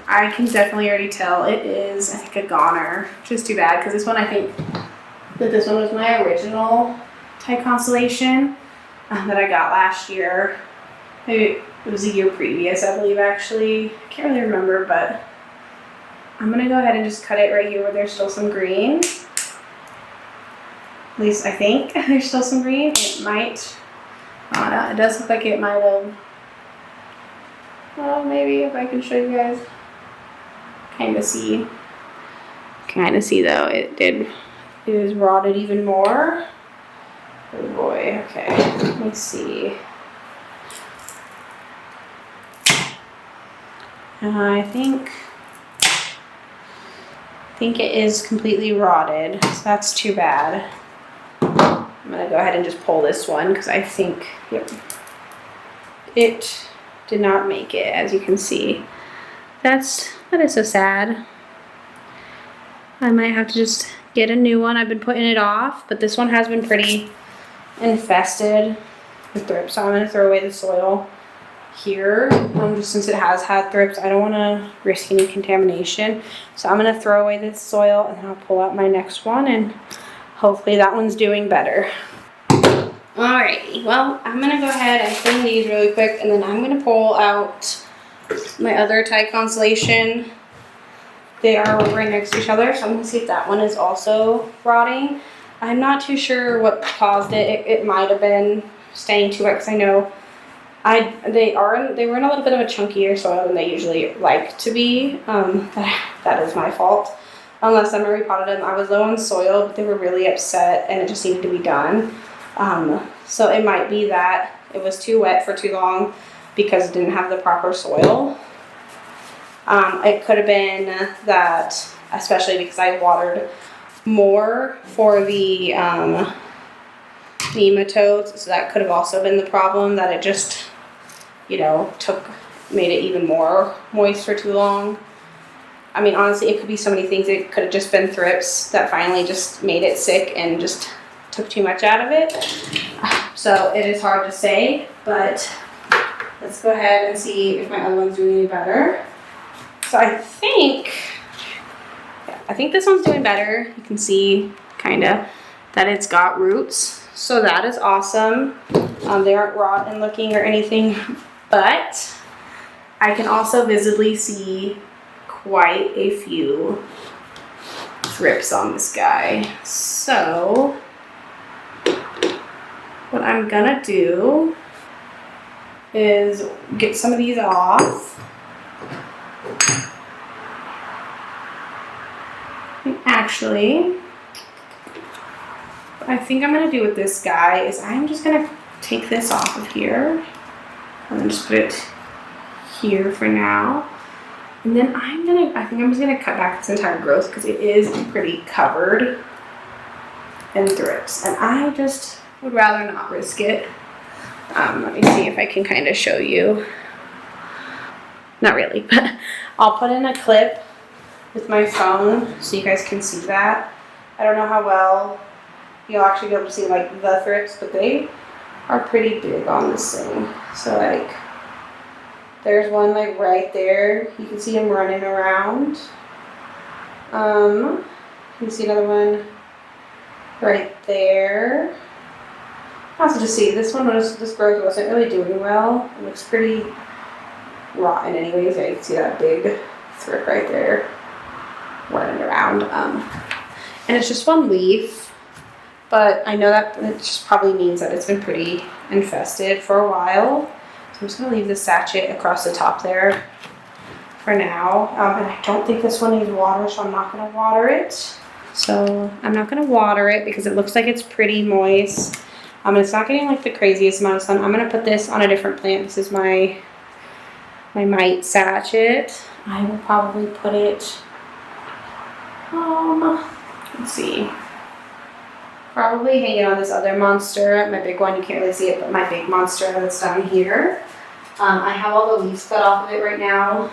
I can definitely already tell it is, I think, a goner, which is too bad because this one, I think that this one was my original Thai constellation that I got last year. Maybe it was a year previous, I believe, actually. I can't really remember, but I'm gonna go ahead and just cut it right here where there's still some green. At least I think there's still some green. It might, I don't know, it does look like it might have, well, maybe if I can show you guys, kind of see though, it is rotted even more. Oh boy, okay, let me see. I think it is completely rotted, so that's too bad. I'm gonna go ahead and just pull this one because I think, yep, it did not make it, as you can see. That is so sad. I might have to just get a new one. I've been putting it off, but this one has been pretty infested with thrips, so I'm gonna throw away the soil here. Just since it has had thrips, I don't want to risk any contamination, so I'm going to throw away this soil and then I'll pull out my next one and hopefully that one's doing better. Alrighty, well, I'm going to go ahead and clean these really quick and then I'm going to pull out my other Thai constellation. They are right next to each other, so I'm going to see if that one is also rotting. I'm not too sure what caused it. It might have been staying too wet because I know they were in a little bit of a chunkier soil than they usually like to be. That is my fault. Unless I repotted them. I was low on soil, but they were really upset and it just needed to be done. So it might be that it was too wet for too long because it didn't have the proper soil. It could have been that, especially because I watered more for the nematodes, so that could have also been the problem, that it just, you know, made it even more moist for too long. I mean, honestly, it could be so many things. It could have just been thrips that finally just made it sick and just took too much out of it. So it is hard to say, but let's go ahead and see if my other one's doing any better. So I think this one's doing better. You can see kind of that it's got roots. So that is awesome. They aren't rotten looking or anything, but I can also visibly see quite a few thrips on this guy. So what I'm gonna do is get some of these off. And actually, what I think I'm gonna do with this guy is I'm just gonna take this off of here and then just put it here for now. And then I think I'm just gonna cut back this entire growth because it is pretty covered in thrips. And I just would rather not risk it. Let me see if I can kind of show you. Not really, but I'll put in a clip with my phone so you guys can see that. I don't know how well you'll actually be able to see like the thrips, but they are pretty big on this thing. So like, there's one like right there. You can see him running around. You can see another one right there. Also just see, this growth wasn't really doing well. It looks pretty rotten anyways. Yeah, you can see that big thrip right there running around. And it's just one leaf, but I know that it just probably means that it's been pretty infested for a while. So I'm just gonna leave the sachet across the top there for now. And I don't think this one needs water, so I'm not gonna water it. So I'm not gonna water it because it looks like it's pretty moist. It's not getting like the craziest amount of sun. I'm gonna put this on a different plant. This is my mite sachet. I will probably put it, let's see, probably hang it on this other monster. My big one, you can't really see it, but my big monster that's down here. I have all the leaves cut off of it right now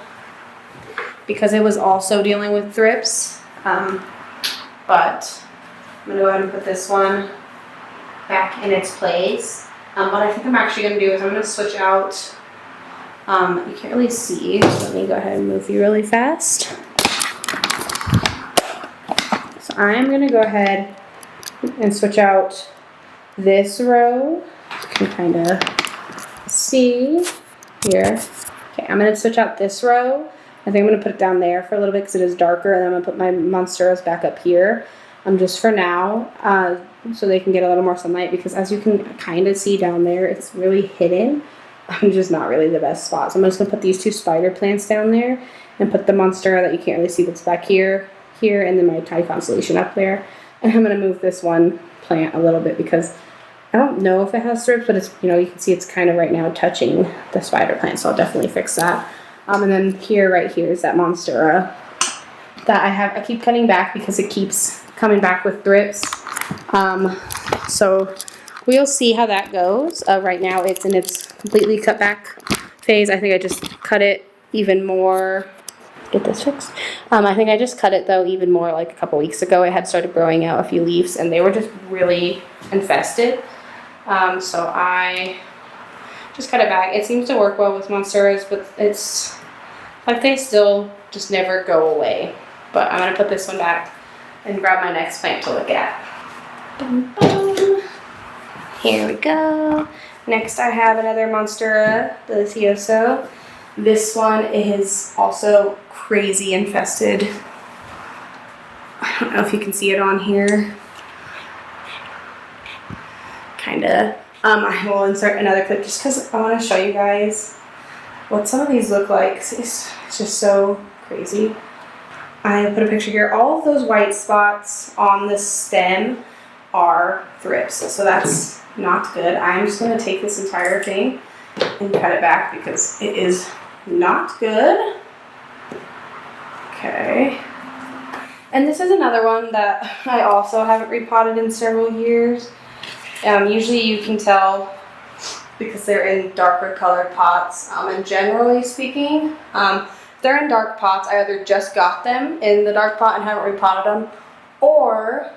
because it was also dealing with thrips. But I'm gonna go ahead and put this one back in its place. What I think I'm actually gonna do is I'm gonna switch out, you can't really see, so let me go ahead and move you really fast. So I'm gonna go ahead and switch out this row. You can kind of see here. Okay, I'm gonna switch out this row. I think I'm gonna put it down there for a little bit because it is darker, and then I'm gonna put my monsteras back up here. Just for now, so they can get a little more sunlight, because as you can kind of see down there, it's really hidden. Just not really the best spot. So I'm just gonna put these two spider plants down there and put the monstera that you can't really see that's back here, and then my tiny constellation up there. And I'm gonna move this one plant a little bit because I don't know if it has strips, but it's, you can see it's kind of right now touching the spider plant, so I'll definitely fix that. And then right here is that monstera that I keep cutting back because it keeps coming back with thrips. So we'll see how that goes. Right now it's in its completely cut back phase. I think I just cut it even more. Get this fixed. I think I just cut it though even more like a couple weeks ago. It had started growing out a few leaves and they were just really infested. So I just cut it back. It seems to work well with monsteras, but it's like they still just never go away. But I'm gonna put this one back and grab my next plant to look at. Dun, dun. Here we go. Next I have another monstera, delicioso. This one is also crazy infested. I don't know if you can see it on here. Kinda. I will insert another clip just because I want to show you guys what some of these look like. It's just so crazy. I put a picture here. All of those white spots on the stem are thrips, so that's not good. I'm just going to take this entire thing and cut it back because it is not good. Okay. And this is another one that I also haven't repotted in several years. Usually you can tell because they're in darker colored pots. And generally speaking, they're in dark pots, I either just got them in the dark pot and haven't repotted them, or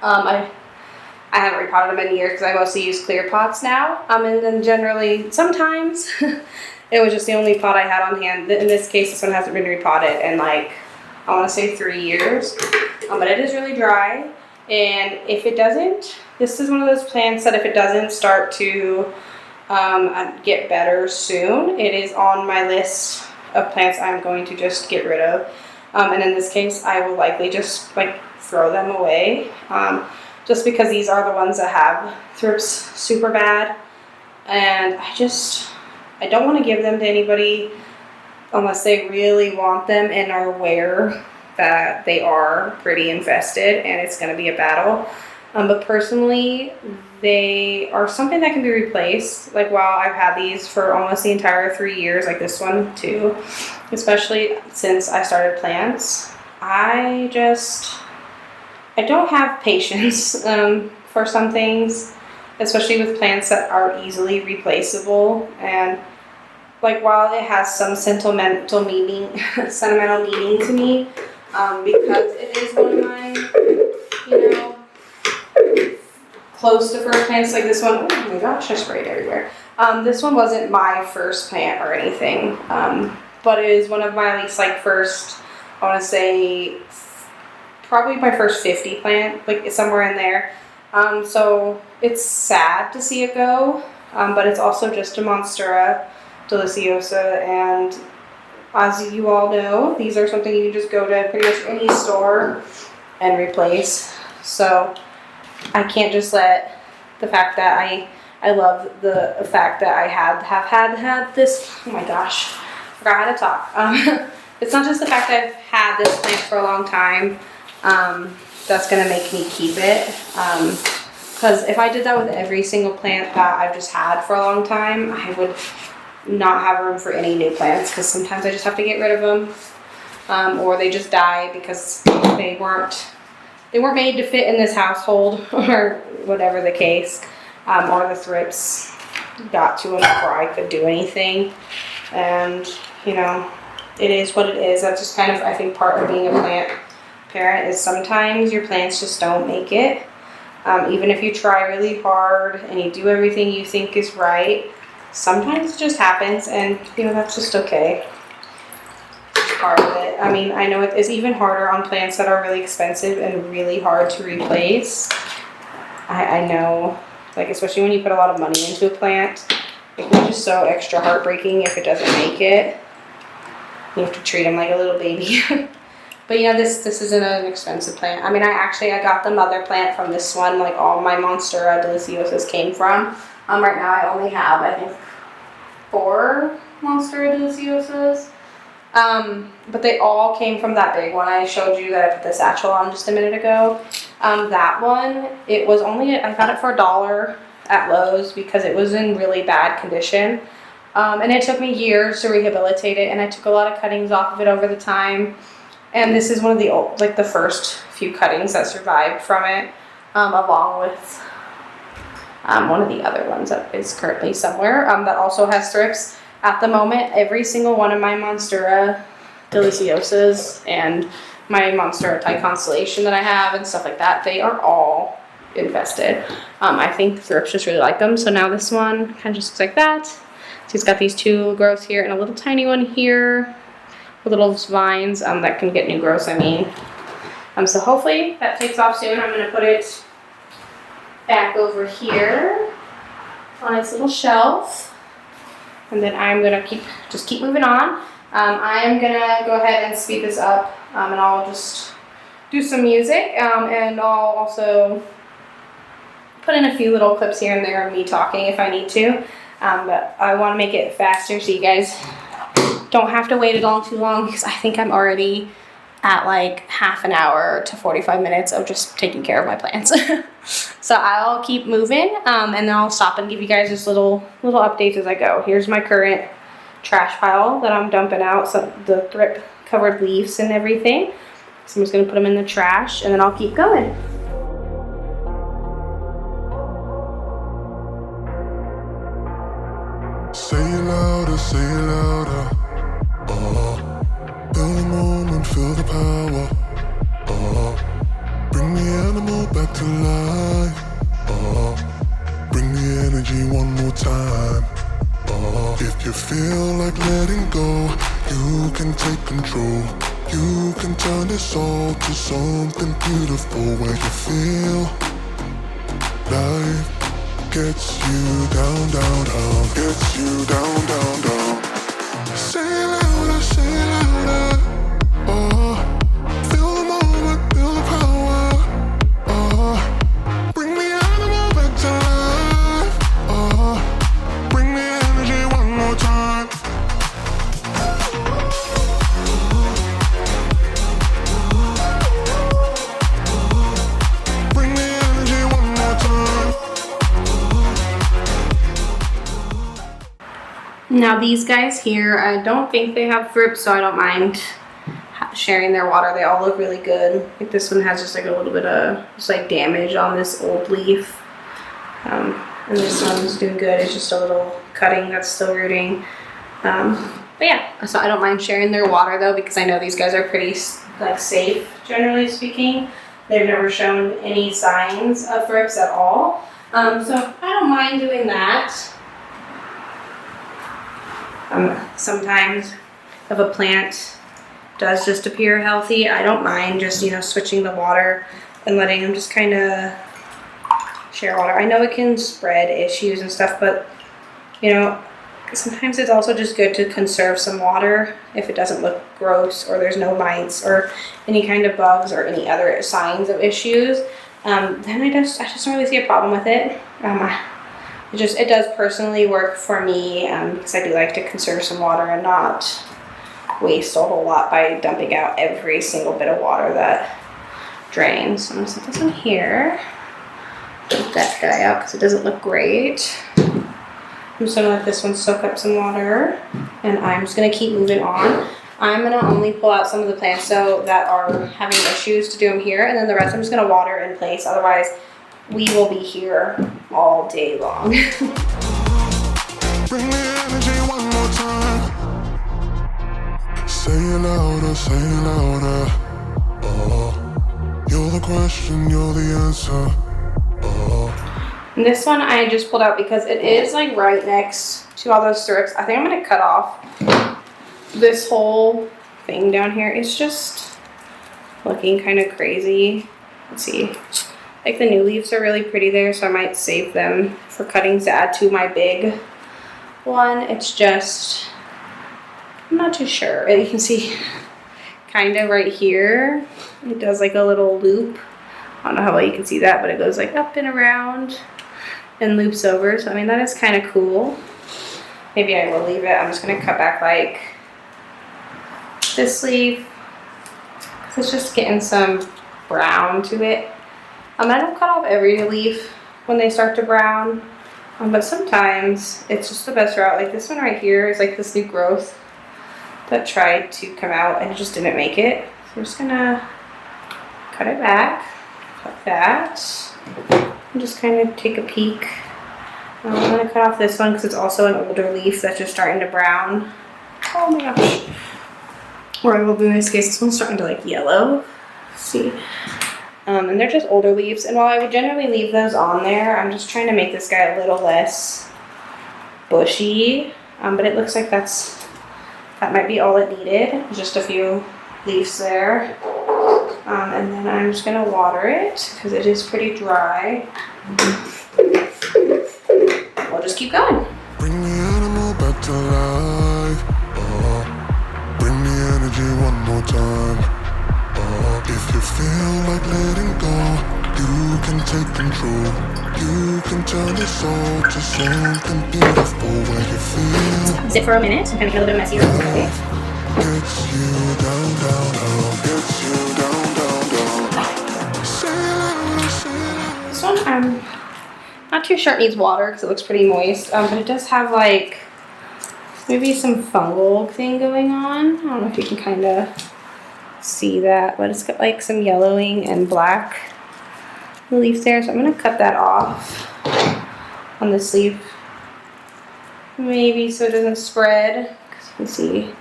I haven't repotted them in years because I mostly use clear pots now. And then generally, sometimes, it was just the only pot I had on hand. In this case, this one hasn't been repotted in like, I want to say 3 years. But it is really dry. And if it doesn't, this is one of those plants that if it doesn't start to get better soon, it is on my list of plants I'm going to just get rid of. And in this case, I will likely just like throw them away. Just because these are the ones that have thrips super bad. And I don't want to give them to anybody unless they really want them and are aware that they are pretty infested and it's going to be a battle. But personally, they are something that can be replaced. Like, wow, I've had these for almost the entire 3 years, like this one too, especially since I started plants. I don't have patience for some things, especially with plants that are easily replaceable. And like, while it has some sentimental meaning to me, because it is one of my, close to first plants, like this one. Oh my gosh, I sprayed everywhere. This one wasn't my first plant or anything, but it is one of my at least like first, I want to say, probably my first 50 plant, like somewhere in there. So it's sad to see it go, but it's also just a Monstera deliciosa, and as you all know, these are something you can just go to pretty much any store and replace. So I can't just let the fact that I love the fact that I have had this. Oh my gosh, forgot how to talk. It's not just the fact that I've had this plant for a long time that's gonna make me keep it. Because if I did that with every single plant that I've just had for a long time, I would not have room for any new plants, because sometimes I just have to get rid of them, or they just die because they weren't made to fit in this household, or whatever the case, or the thrips got to them before I could do anything. And it is what it is. That's just kind of, I think, part of being a plant parent, is sometimes your plants just don't make it. Even if you try really hard and you do everything you think is right, sometimes it just happens, and that's just okay. Part of it. I mean, I know it is even harder on plants that are really expensive and really hard to replace. I know, like, especially when you put a lot of money into a plant, it can be just so extra heartbreaking if it doesn't make it. You have to treat them like a little baby. But this isn't an expensive plant. I mean, I got the mother plant from this one, like all my Monstera deliciosas came from. Right now I only have, I think, 4 Monstera deliciosas. But they all came from that big one I showed you that I put the satchel on just a minute ago. That one, I got it for $1 at Lowe's because it was in really bad condition. And it took me years to rehabilitate it, and I took a lot of cuttings off of it over the time. And this is one of the first few cuttings that survived from it, along with one of the other ones that is currently somewhere, that also has thrips. At the moment, every single one of my Monstera deliciosas and my Monstera Thai constellation that I have and stuff like that, they are all infested. I think thrips just really like them. So now this one kind of just looks like that. So it's got these 2 growths here and a little tiny one here with little vines that can get new growths, so hopefully that takes off soon. I'm going to put it back over here on its little shelf, and then I'm going to keep moving on. I am going to go ahead and speed this up, and I'll just do some music, and I'll also put in a few little clips here and there of me talking if I need to, but I want to make it faster so you guys don't have to wait too long, because I think I'm already at like half an hour to 45 minutes of just taking care of my plants. So I'll keep moving, and then I'll stop and give you guys just little updates as I go. Here's my current trash pile that I'm dumping out, so the thrip covered leaves and everything. So I'm just gonna put them in the trash, and then I'll keep going. Say it louder, say it louder. You can turn this all to something beautiful where you feel life gets you down, down, down, gets you down, down, down. Say it louder, say it louder. Oh, feel the moment, feel the power. Oh, bring the animal back to life. Oh, bring the energy one more time. Bring the energy one more time. Now these guys here, I don't think they have fruit, so I don't mind sharing their water. They all look really good. Like this one has just like a little bit of just like damage on this old leaf. And this one's doing good. It's just a little cutting that's still rooting. But yeah, so I don't mind sharing their water though, because I know these guys are pretty like safe, generally speaking. They've never shown any signs of thrips at all. So I don't mind doing that. Sometimes if a plant does just appear healthy, I don't mind just, you know, switching the water and letting them just kind of share water. I know it can spread issues and stuff, but, you know, sometimes it's also just good to conserve some water if it doesn't look gross or there's no mites or any kind of bugs or any other signs of issues. Then I just don't really see a problem with it. It does personally work for me because I do like to conserve some water and not waste a whole lot by dumping out every single bit of water that drains. So I'm gonna set this one here. Dump that guy out because it doesn't look great. I'm just gonna let this one soak up some water, and I'm just gonna keep moving on. I'm gonna only pull out some of the plants though that are having issues to do them here, and then the rest I'm just gonna water in place. Otherwise, we will be here all day long. Bring the energy one more time. Say it louder, say it louder. Oh, you're the question, you're the answer. Oh. And this one I just pulled out because it is like right next to all those strips. I think I'm gonna cut off this whole thing down here. It's just looking kind of crazy. Let's see. Like the new leaves are really pretty there, so I might save them for cuttings to add to my big one. It's just, I'm not too sure. You can see kind of right here, it does like a little loop. I don't know how well you can see that, but it goes like up and around and loops over. So I mean, that is kind of cool. Maybe I will leave it. I'm just gonna cut back like this leaf. It's just getting some brown to it. I don't cut off every leaf when they start to brown, but sometimes it's just the best route. Like this one right here is like this new growth that tried to come out and it just didn't make it. So I'm just gonna cut it back, cut that, and just kind of take a peek. I'm gonna cut off this one because it's also an older leaf that's just starting to brown. Oh my gosh. Or in this case, this one's starting to like yellow. Let's see. And they're just older leaves. And while I would generally leave those on there, I'm just trying to make this guy a little less bushy. But it looks like that might be all it needed. Just a few leaves there. And then I'm just gonna water it because it is pretty dry. We'll just keep going. Bring the animal back to life. Oh, bring the energy one more time. Oh, if you feel like letting go, you can take control. You can turn this all to something beautiful where you feel. Sit for a minute. I'm gonna get a little bit messier. Okay. Gets you down, down, down. Gets you down, down, down. Say it louder, say it louder. This one, I'm not too sure it needs water because it looks pretty moist, but it does have like maybe some fungal thing going on. I don't know if you can kind of see that, but it's got like some yellowing and black leaf there, so I'm gonna cut that off on this leaf, maybe so it doesn't spread, because you can see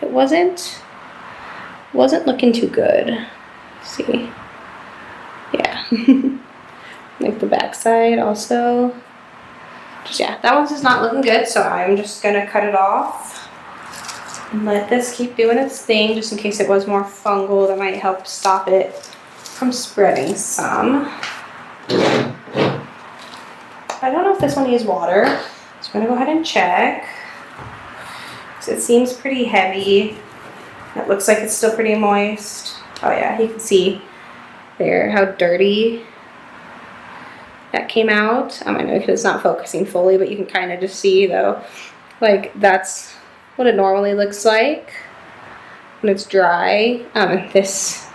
it wasn't looking too good. Let's see, yeah. Like the back side also, just yeah, that one's just not looking good, so I'm just gonna cut it off. And let this keep doing its thing, just in case it was more fungal. That might help stop it from spreading some. I don't know if this one needs water, so I'm gonna go ahead and check. So it seems pretty heavy. It looks like it's still pretty moist. Oh yeah, you can see there how dirty that came out. I know because it's not focusing fully, but you can kind of just see though, like that's what it normally looks like when it's dry. And this is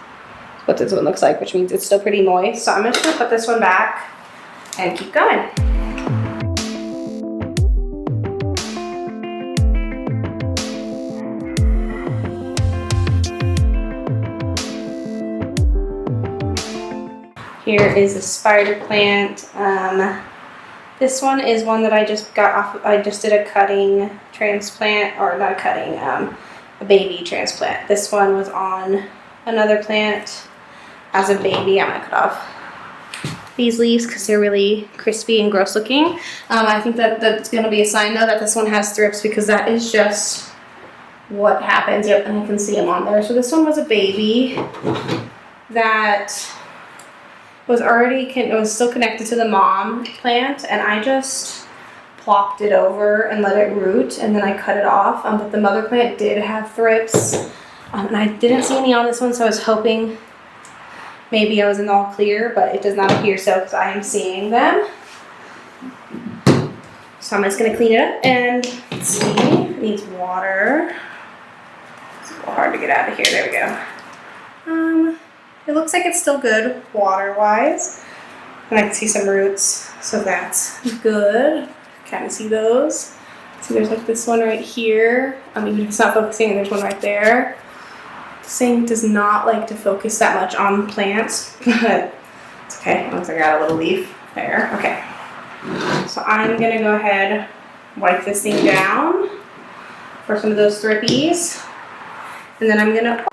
what this one looks like, which means it's still pretty moist. So I'm just gonna put this one back and keep going. Here is a spider plant. This one is one that I just got off. I just did a cutting transplant, or not a cutting, a baby transplant. This one was on another plant as a baby. I'm gonna cut off these leaves because they're really crispy and gross looking. I think that that's gonna be a sign though that this one has thrips, because that is just what happens. Yep, and I can see them on there. So this one was a baby that was still connected to the mom plant, and I just plopped it over and let it root, and then I cut it off. But the mother plant did have thrips, and I didn't see any on this one, so I was hoping maybe I was in the all clear, but it does not appear so because I am seeing them. So I'm just gonna clean it up and let's see. It needs water. It's a little hard to get out of here. There we go. It looks like it's still good water-wise. And I can see some roots, so that's good. Kind of see those. See, there's like this one right here. Even if it's not focusing, there's one right there. This thing does not like to focus that much on plants, but it's okay. It looks like I got a little leaf there. Okay. So I'm gonna go ahead, wipe this thing down for some of those thrippies. And then I'm gonna,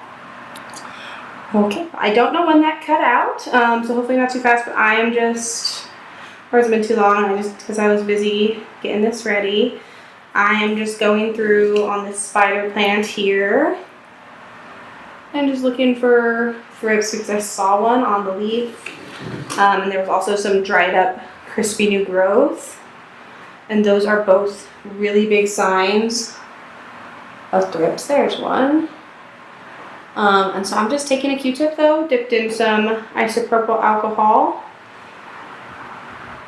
okay, I don't know when that cut out, so hopefully not too fast, but I am just, or it's been too long, because I was busy getting this ready. I am just going through on this spider plant here and just looking for thrips because I saw one on the leaf. And there was also some dried up crispy new growth. And those are both really big signs of thrips. There's one. And so I'm just taking a Q-tip though, dipped in some isopropyl alcohol,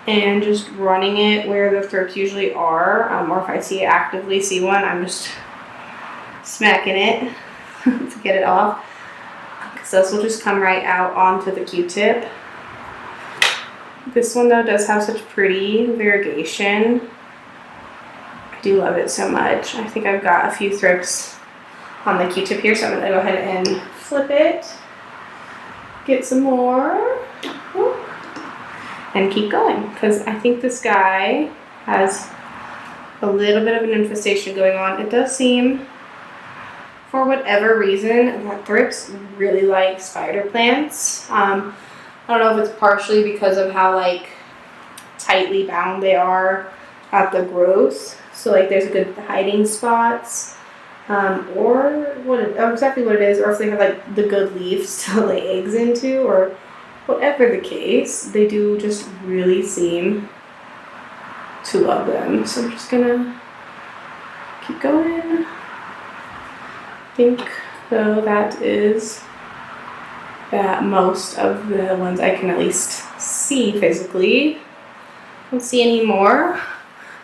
and just running it where the thrips usually are, or if I actively see one, I'm just smacking it to get it off, because this will just come right out onto the Q-tip. This one though does have such pretty variegation. I do love it so much. I think I've got a few thrips on the Q-tip here, so I'm gonna go ahead and flip it, get some more, and keep going, because I think this guy has a little bit of an infestation going on. It does seem, for whatever reason, that thrips really like spider plants. I don't know if it's partially because of how like tightly bound they are at the growth, so like there's good hiding spots. Or exactly what it is, or if they have like the good leaves to lay eggs into, or whatever the case, they do just really seem to love them. So I'm just gonna keep going. I think though that is that most of the ones I can at least see physically. Don't see any more,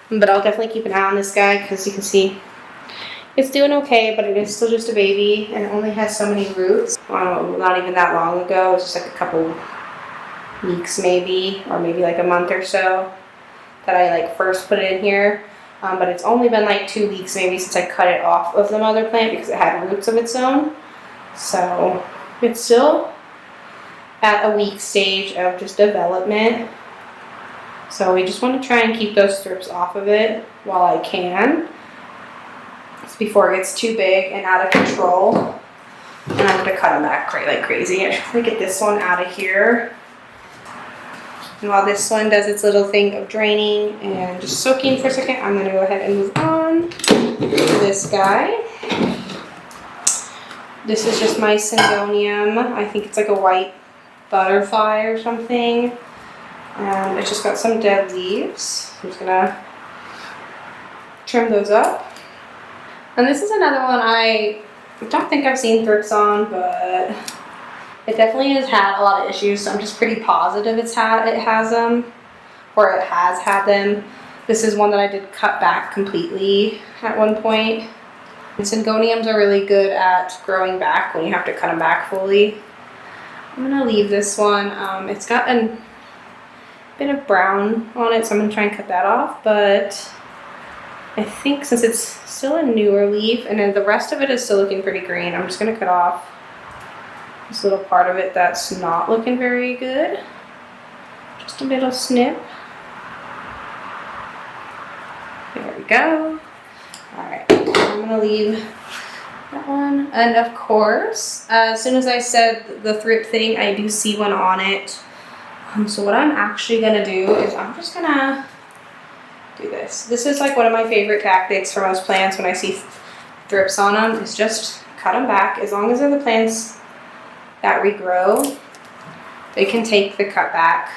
but I'll definitely keep an eye on this guy, because you can see it's doing okay, but it is still just a baby, and it only has so many roots. Not even that long ago. It was just like a couple weeks maybe, or maybe like a month or so that I like first put it in here. But it's only been like 2 weeks maybe since I cut it off of the mother plant, because it had roots of its own. So it's still at a weak stage of just development. So we just want to try and keep those thrips off of it while I can, before it gets too big and out of control. And I'm going to cut them back like crazy. I'm going to get this one out of here. And while this one does its little thing of draining and just soaking for a second, I'm going to go ahead and move on to this guy. This is just my syngonium. I think it's like a white butterfly or something. And it just got some dead leaves. I'm just gonna trim those up. And this is another one I don't think I've seen thrips on, but it definitely has had a lot of issues, so I'm just pretty positive it has them, or it has had them. This is one that I did cut back completely at one point. And syngoniums are really good at growing back when you have to cut them back fully. I'm gonna leave this one. It's got a bit of brown on it, so I'm gonna try and cut that off, but I think since it's still a newer leaf and then the rest of it is still looking pretty green, I'm just gonna cut off this little part of it that's not looking very good. Just a little snip. There we go. Alright, I'm gonna leave that one. And of course, as soon as I said the thrip thing, I do see one on it. So what I'm actually gonna do is I'm just gonna do this. This is like one of my favorite tactics for most plants when I see thrips on them, is just cut them back. As long as they're the plants that regrow, they can take the cut back.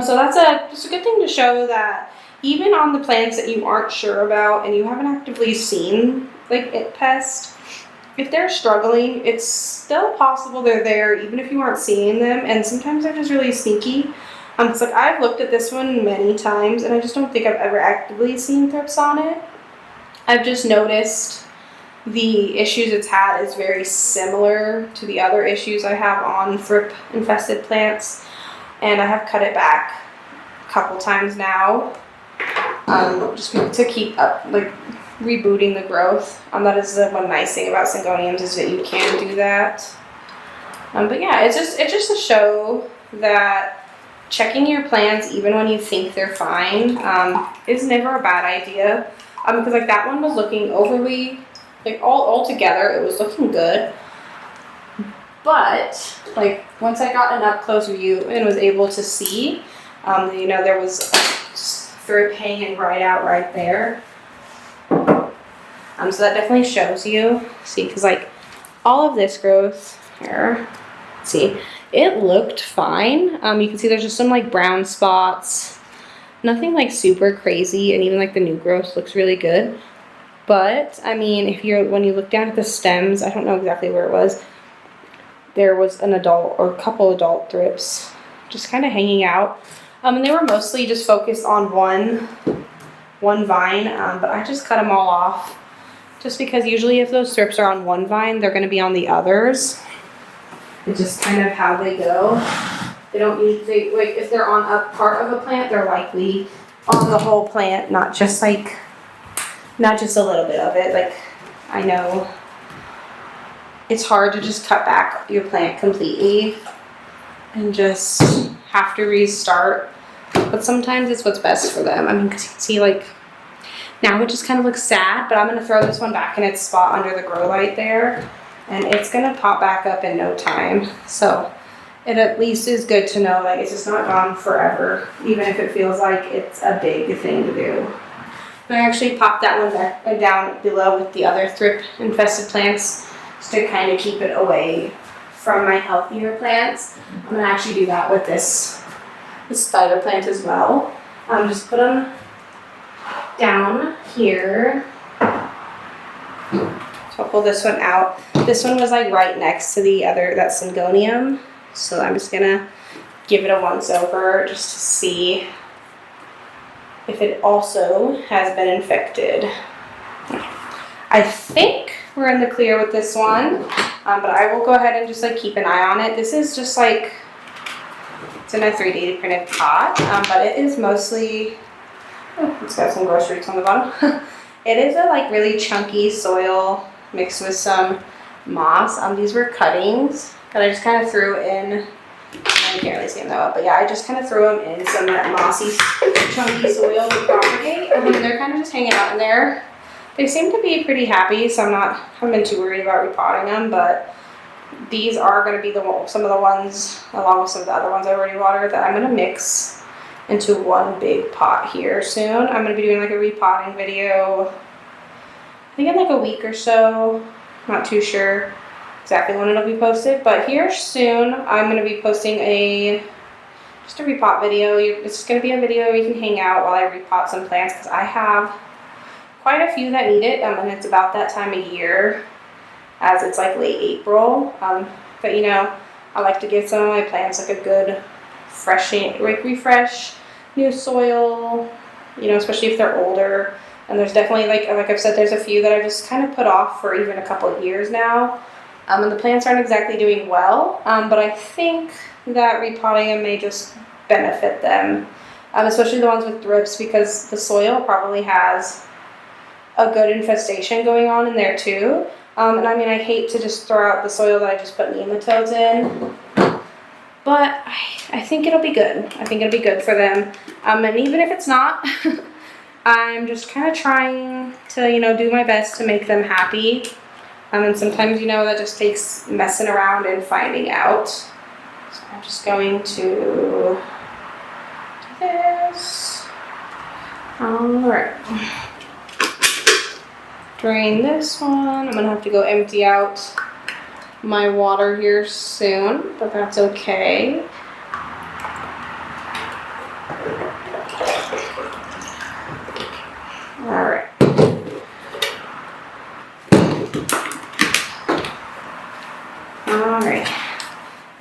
So that's just a good thing to show that even on the plants that you aren't sure about and you haven't actively seen like pests, if they're struggling, it's still possible they're there even if you aren't seeing them, and sometimes they're just really sneaky. It's like I've looked at this one many times and I just don't think I've ever actively seen thrips on it. I've just noticed the issues it's had is very similar to the other issues I have on thrip infested plants, and I have cut it back a couple times now, just to keep up, like rebooting the growth. That is the one nice thing about syngoniums, is that you can do that. But yeah, it's just to show that checking your plants even when you think they're fine is never a bad idea. Because like that one was looking overly, like all together it was looking good. But like once I got an up close view and was able to see, you know, there was thrip hanging right out right there. So that definitely shows you. See, because like all of this growth here, see, it looked fine. You can see there's just some like brown spots, nothing like super crazy, and even like the new growth looks really good. But I mean, when you look down at the stems, I don't know exactly where it was, there was an adult or a couple adult thrips just kind of hanging out. And they were mostly just focused on one vine, but I just cut them all off just because usually if those thrips are on one vine, they're going to be on the others. It's just kind of how they go. They don't usually, like if they're on a part of a plant, they're likely on the whole plant, not just a little bit of it. Like I know it's hard to just cut back your plant completely and just have to restart, but sometimes it's what's best for them. I mean, because you can see like now it just kind of looks sad, but I'm going to throw this one back in its spot under the grow light there, and it's going to pop back up in no time. So it at least is good to know like it's just not gone forever, even if it feels like it's a big thing to do. I actually popped that one back down below with the other thrip infested plants just to kind of keep it away from my healthier plants. I'm going to actually do that with this spider plant as well. Just put them down here. So I'll pull this one out. This one was like right next to the other, that syngonium. So I'm just going to give it a once over just to see if it also has been infected. I think we're in the clear with this one, but I will go ahead and just like keep an eye on it. This is just like, it's in a 3D printed pot, but it is mostly, it's got some groceries on the bottom. It is a like really chunky soil mixed with some moss. These were cuttings that I just kind of threw in. I can't really see them that well, but yeah, I just kind of threw them in some of that mossy, chunky soil to propagate. They're kind of just hanging out in there. They seem to be pretty happy, so I haven't been too worried about repotting them, but these are going to be some of the ones, along with some of the other ones I already watered, that I'm going to mix into one big pot here soon. I'm going to be doing like a repotting video, I think in like a week or so. Not too sure exactly when it'll be posted, but here soon I'm going to be posting just a repot video. It's just going to be a video where you can hang out while I repot some plants, because I have quite a few that need it, and it's about that time of year, as it's like late April. But you know, I like to give some of my plants like a good refresh, new soil, you know, especially if they're older. And there's definitely, like I've said, there's a few that I've just kind of put off for even a couple of years now. And the plants aren't exactly doing well, but I think that repotting them may just benefit them, especially the ones with thrips, because the soil probably has a good infestation going on in there too. And I mean, I hate to just throw out the soil that I just put nematodes in, but I think it'll be good. I think it'll be good for them. And even if it's not, I'm just kind of trying to, you know, do my best to make them happy. And sometimes, you know, that just takes messing around and finding out. So I'm just going to do this. All right. Drain this one. I'm gonna have to go empty out my water here soon, but that's okay. All right. All right.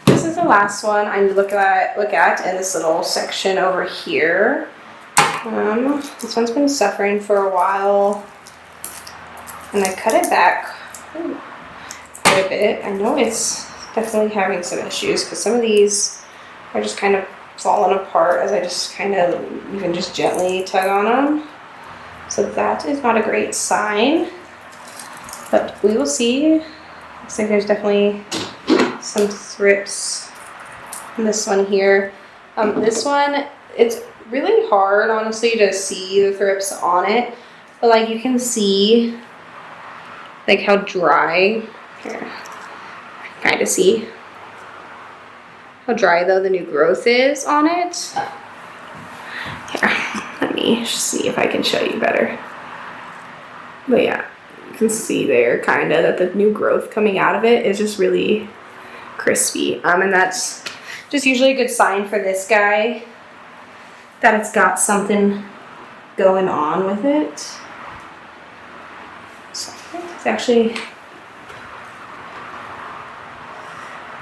This is the last one I need to look at in this little section over here. This one's been suffering for a while, and I cut it back quite a bit. I know it's definitely having some issues, because some of these are just kind of falling apart as I just kind of even just gently tug on them. So that is not a great sign, but we will see. Looks like there's definitely some thrips in this one here. This one, it's really hard, honestly, to see the thrips on it, but like you can see like how dry, here, kind of see how dry though the new growth is on it. Here, let me see if I can show you better. But yeah, you can see there kind of that the new growth coming out of it is just really crispy. And that's just usually a good sign for this guy that it's got something going on with it. So it's actually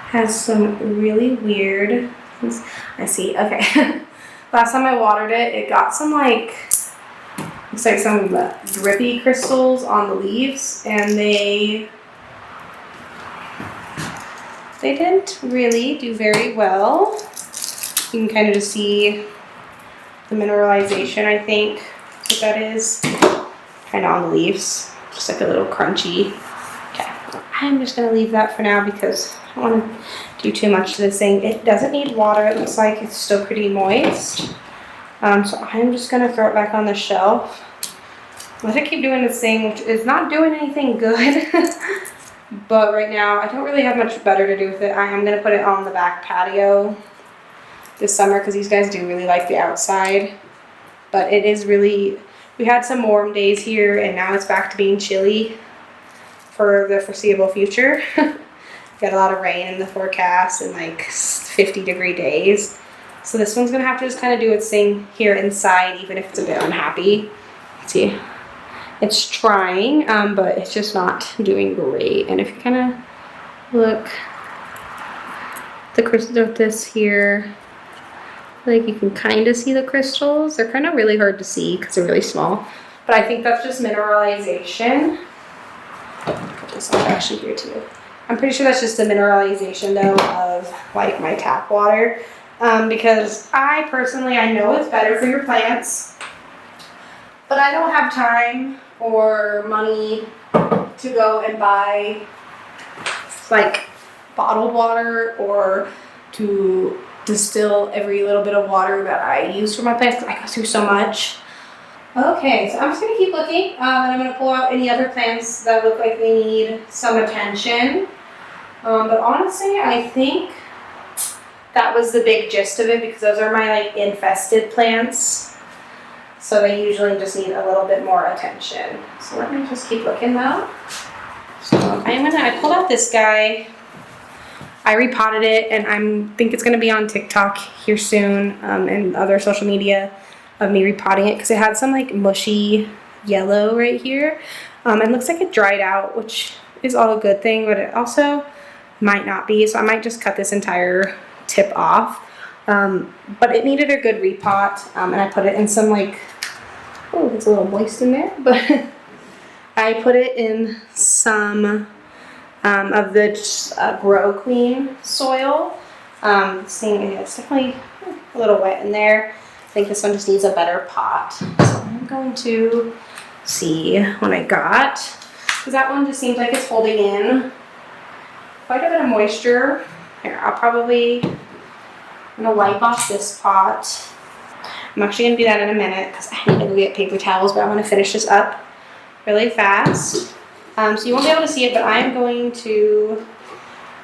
has some really weird, I see, okay. Last time I watered it, it got some like, looks like some drippy crystals on the leaves, and they didn't really do very well. You can kind of just see the mineralization, I think, what that is, kind of on the leaves, just like a little crunchy. Okay, I'm just gonna leave that for now because I don't want to do too much to this thing. It doesn't need water. It looks like it's still pretty moist. So I'm just gonna throw it back on the shelf. Let it keep doing this thing, which is not doing anything good. But right now, I don't really have much better to do with it. I am gonna put it on the back patio this summer because these guys do really like the outside. But it is really, we had some warm days here, and now it's back to being chilly for the foreseeable future. Got a lot of rain in the forecast and like 50-degree days. So this one's gonna have to just kind of do its thing here inside, even if it's a bit unhappy. Let's see, it's trying, but it's just not doing great. And if you kind of look, the crystal of this here, Like you can kind of see the crystals. They're kind of really hard to see because they're really small. But I think that's just mineralization. Put this on actually here too. I'm pretty sure that's just the mineralization though of like my tap water. Because I personally, I know it's better for your plants, but I don't have time or money to go and buy like bottled water or to distill every little bit of water that I use for my plants. I go through so much. Okay, so I'm just gonna keep looking, and I'm gonna pull out any other plants that look like they need some attention. But honestly, I think that was the big gist of it because those are my like infested plants. So they usually just need a little bit more attention. So let me just keep looking though. So I pulled out this guy. I repotted it and I think it's gonna be on TikTok here soon, and other social media of me repotting it because it had some like mushy yellow right here. It looks like it dried out, which is all a good thing, but it also might not be. So I might just cut this entire tip off. But it needed a good repot, and I put it in some like, oh, it's a little moist in there, but I put it in some of the Grow Clean soil. Seeing it's definitely a little wet in there. I think this one just needs a better pot. So I'm going to see what I got, because that one just seems like it's holding in quite a bit of moisture. Here, I'm gonna wipe off this pot. I'm actually gonna do that in a minute because I need to go get paper towels, but I want to finish this up really fast. So you won't be able to see it, but I'm going to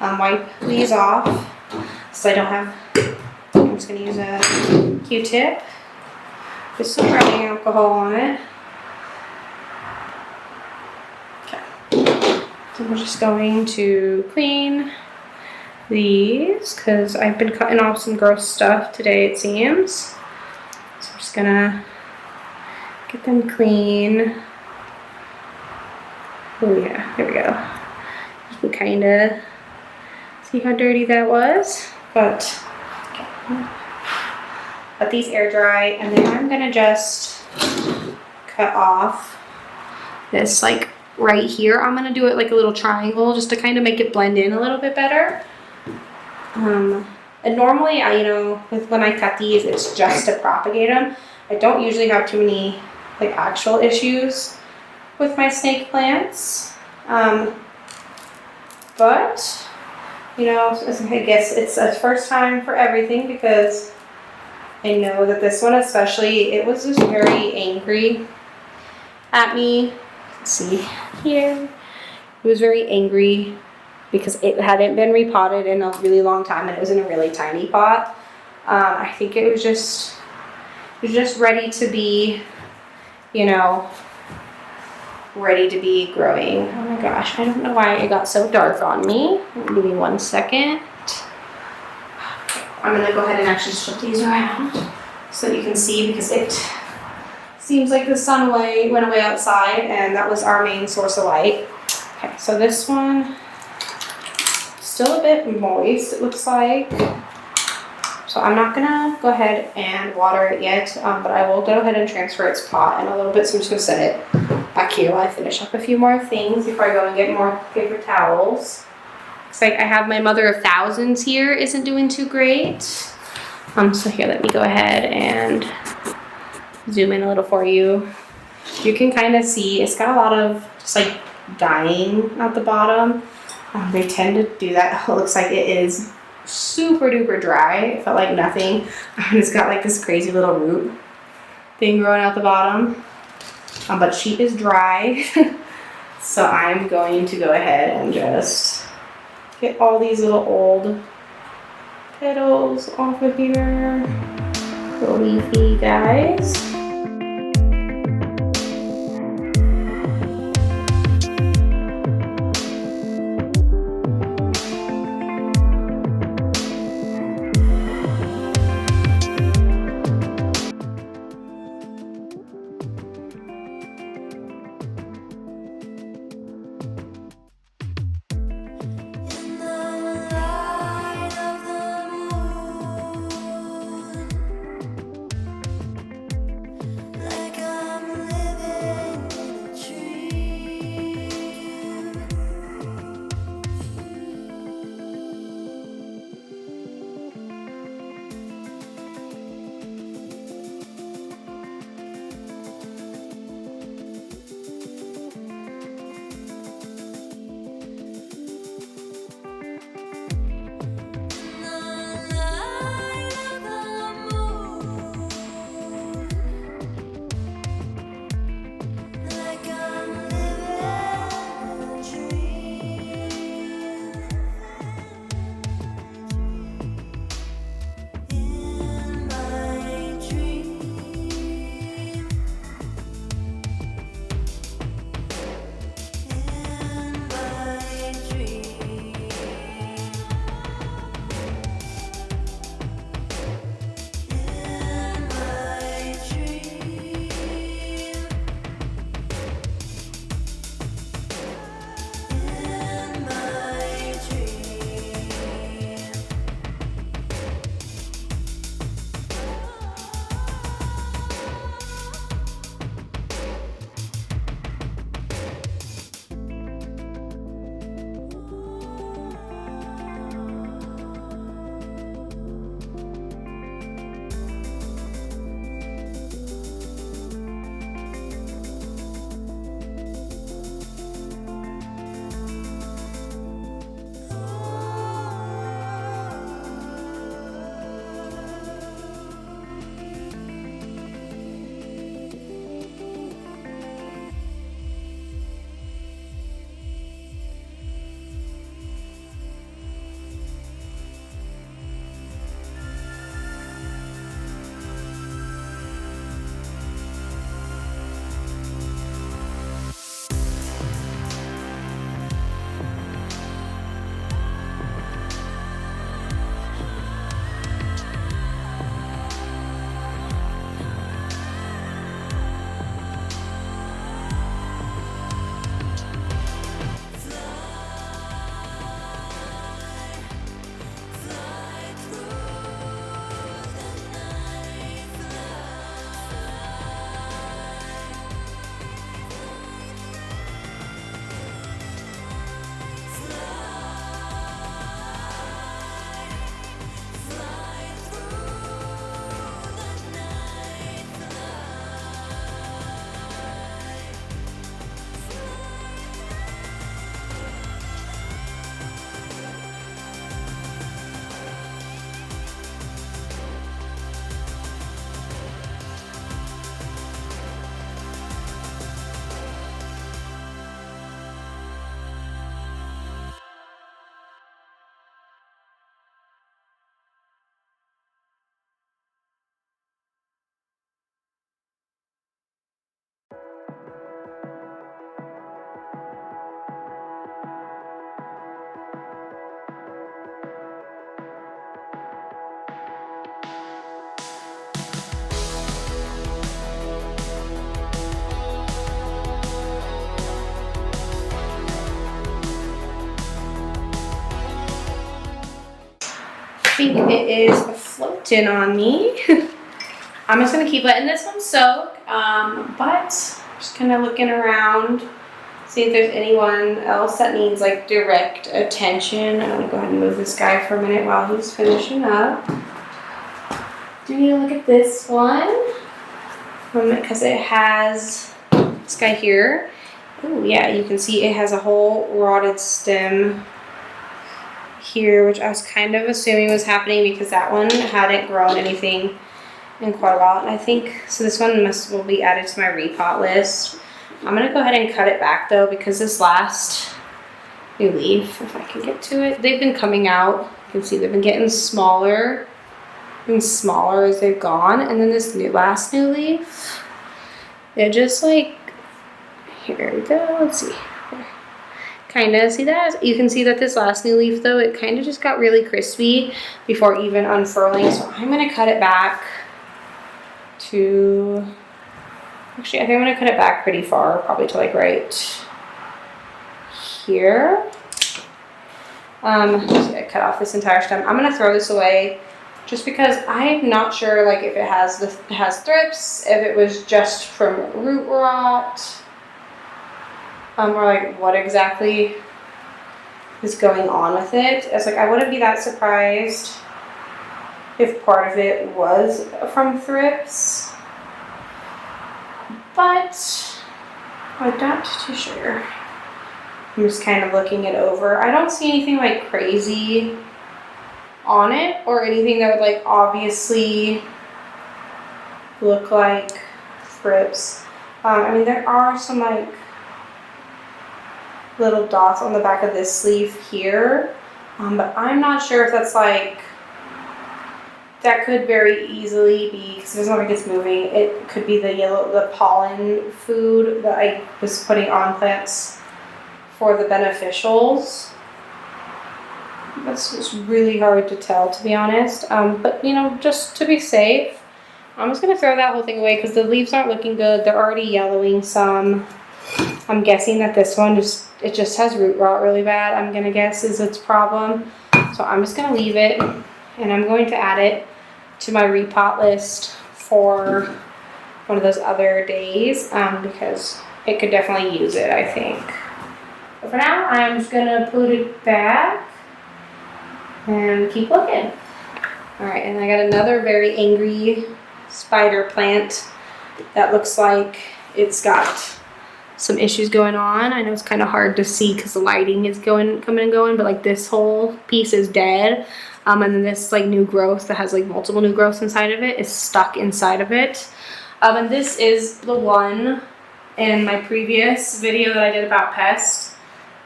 wipe these off so I don't have, I'm just gonna use a Q-tip with some rubbing alcohol on it. Okay, so we're just going to clean these because I've been cutting off some gross stuff today, it seems. So we're just gonna get them clean. Oh yeah, there we go. You can kind of see how dirty that was, but okay. Let these air dry, and then I'm gonna just cut off this like right here. I'm gonna do it like a little triangle just to kind of make it blend in a little bit better. And normally when I cut these, it's just to propagate them. I don't usually have too many like actual issues with my snake plants. But I guess it's a first time for everything because I know that this one especially, it was just very angry at me. Let's see here. It was very angry because it hadn't been repotted in a really long time and it was in a really tiny pot. I think it was just ready to be, ready to be growing. Oh my gosh, I don't know why it got so dark on me. Give me 1 second. I'm gonna go ahead and actually flip these around so you can see, because it seems like the sun went away outside and that was our main source of light. Okay, so this one, still a bit moist, it looks like. So I'm not gonna go ahead and water it yet, but I will go ahead and transfer its pot in a little bit. So I'm just gonna set it back here while I finish up a few more things before I go and get more paper towels. Looks like I have my mother of thousands here, isn't doing too great. So here, let me go ahead and zoom in a little for you. You can kind of see it's got a lot of just like dying at the bottom. They tend to do that. It looks like it is super duper dry. It felt like nothing. And it's got like this crazy little root thing growing out the bottom. But she is dry. So I'm going to go ahead and just get all these little old petals off of here. The leafy guys. think it is floating on me. I'm just gonna keep letting this one soak, but just kind of looking around, see if there's anyone else that needs like direct attention. I'm gonna go ahead and move this guy for a minute while he's finishing up. Do you need to look at this one? Because it has this guy here. Oh yeah, you can see it has a whole rotted stem here, which I was kind of assuming was happening because that one hadn't grown anything in quite a while. And I think, so this one will be added to my repot list. I'm gonna go ahead and cut it back though, because this last new leaf, if I can get to it, they've been coming out. You can see they've been getting smaller and smaller as they've gone. And then this last new leaf, it just like, here we go, let's see. Kind of see that? You can see that this last new leaf though, it kind of just got really crispy before even unfurling. So I'm gonna cut it back to, actually I think I'm gonna cut it back pretty far, probably to like right here. See, I cut off this entire stem. I'm gonna throw this away just because I'm not sure like if it has thrips, if it was just from root rot, or like what exactly is going on with it. It's like I wouldn't be that surprised if part of it was from thrips, but I'm not too sure. I'm just kind of looking it over. I don't see anything like crazy on it or anything that would like obviously look like thrips. I mean, there are some like little dots on the back of this sleeve here, but I'm not sure if that's like, that could very easily be, because it doesn't look like it's moving, it could be the pollen food that I was putting on plants for the beneficials. That's just really hard to tell, to be honest, but you know, just to be safe, I'm just gonna throw that whole thing away because the leaves aren't looking good. They're already yellowing some. I'm guessing that this one just has root rot really bad, I'm gonna guess is its problem. So I'm just gonna leave it and I'm going to add it to my repot list for one of those other days, because it could definitely use it, I think. But for now, I'm just gonna put it back and keep looking. All right, and I got another very angry spider plant that looks like it's got some issues going on. I know it's kind of hard to see because the lighting is coming and going, but like this whole piece is dead. And then this like new growth that has like multiple new growths inside of it is stuck inside of it. And this is the one in my previous video that I did about pests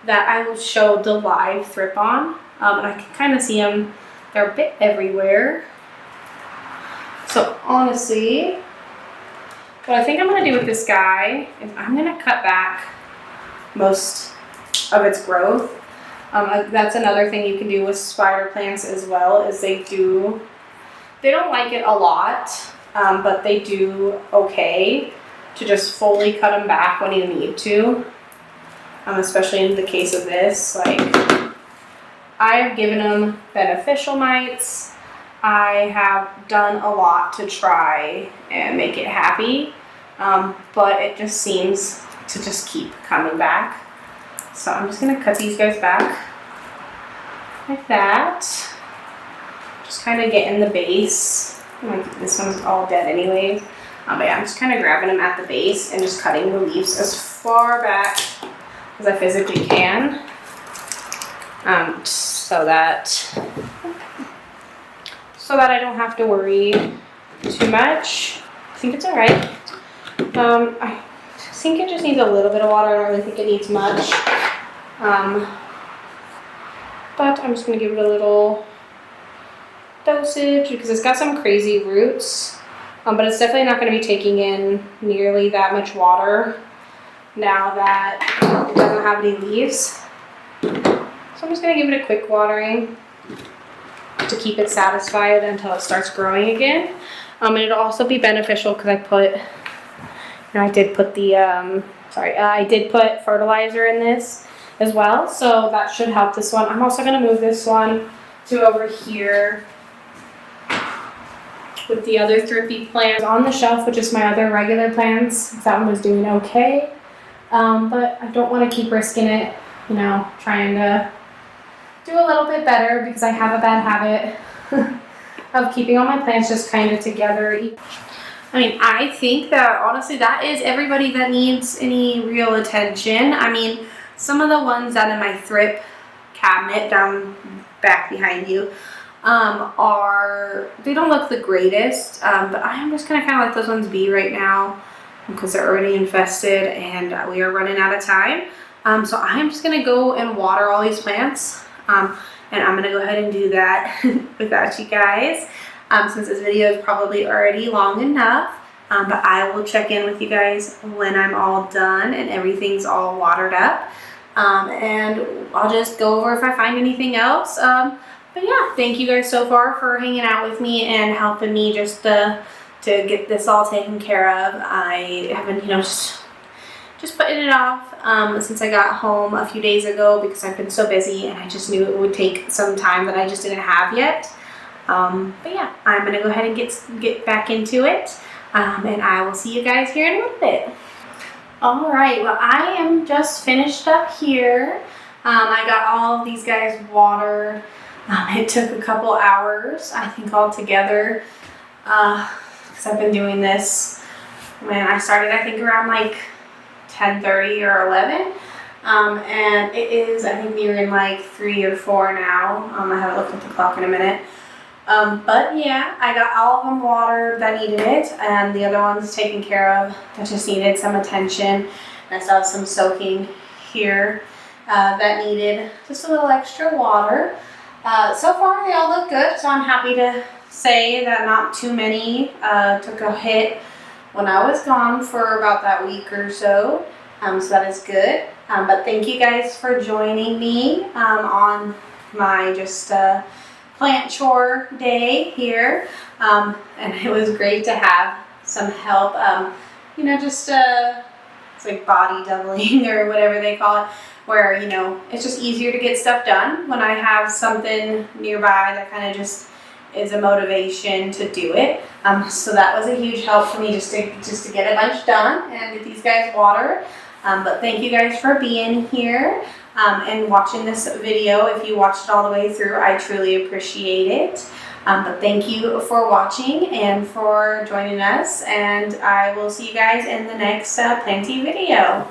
that I showed the live thrip on. And I can kind of see them, they're a bit everywhere. So honestly, what I think I'm going to do with this guy is I'm going to cut back most of its growth. That's another thing you can do with spider plants as well, is they don't like it a lot, but they do okay to just fully cut them back when you need to. Especially in the case of this, like I've given them beneficial mites. I have done a lot to try and make it happy, but it just seems to just keep coming back. So I'm just gonna cut these guys back like that. Just kind of get in the base. Like this one's all dead anyway. But yeah, I'm just kind of grabbing them at the base and just cutting the leaves as far back as I physically can, so that I don't have to worry too much. I think it's all right. I think it just needs a little bit of water. I don't really think it needs much. But I'm just gonna give it a little dosage because it's got some crazy roots. But it's definitely not gonna be taking in nearly that much water now that it doesn't have any leaves. So I'm just gonna give it a quick watering to keep it satisfied until it starts growing again. And it'll also be beneficial because I did put I did put fertilizer in this as well, so that should help this one. I'm also gonna move this one to over here with the other thrifty plants on the shelf with just my other regular plants. That one was doing okay. But I don't want to keep risking it, you know, trying to do a little bit better because I have a bad habit of keeping all my plants just kind of together. I mean, I think that honestly that is everybody that needs any real attention. I mean, some of the ones out in my thrift cabinet down back behind you they don't look the greatest, but I'm just gonna kind of let those ones be right now because they're already infested and we are running out of time. So I'm just gonna go and water all these plants, and I'm gonna go ahead and do that without you guys, since this video is probably already long enough. But I will check in with you guys when I'm all done and everything's all watered up, and I'll just go over if I find anything else. But yeah, thank you guys so far for hanging out with me and helping me just to get this all taken care of. I have been, you know, just putting it off since I got home a few days ago because I've been so busy and I just knew it would take some time that I just didn't have yet. But yeah, I'm gonna go ahead and get back into it, and I will see you guys here in a little bit. All right, well, I am just finished up here. I got all of these guys watered. It took a couple hours, I think, altogether, because I've been doing this. Man, I started, I think, around like 10:30 or 11, and it is, I think, nearing like 3 or 4 now. I haven't looked at the clock in a minute. But yeah, I got all of them watered that needed it, and the other ones taken care of that just needed some attention. And I still have some soaking here that needed just a little extra water. So far they all look good, so I'm happy to say that not too many took a hit when I was gone for about that week or so. So that is good. But thank you guys for joining me on my just plant chore day here. And it was great to have some help, you know, just it's like body doubling or whatever they call it, where, you know, it's just easier to get stuff done when I have something nearby that kind of just is a motivation to do it. So that was a huge help for me just to get a bunch done and get these guys watered. But thank you guys for being here and watching this video. If you watched it all the way through, I truly appreciate it. But thank you for watching and for joining us, and I will see you guys in the next planty video.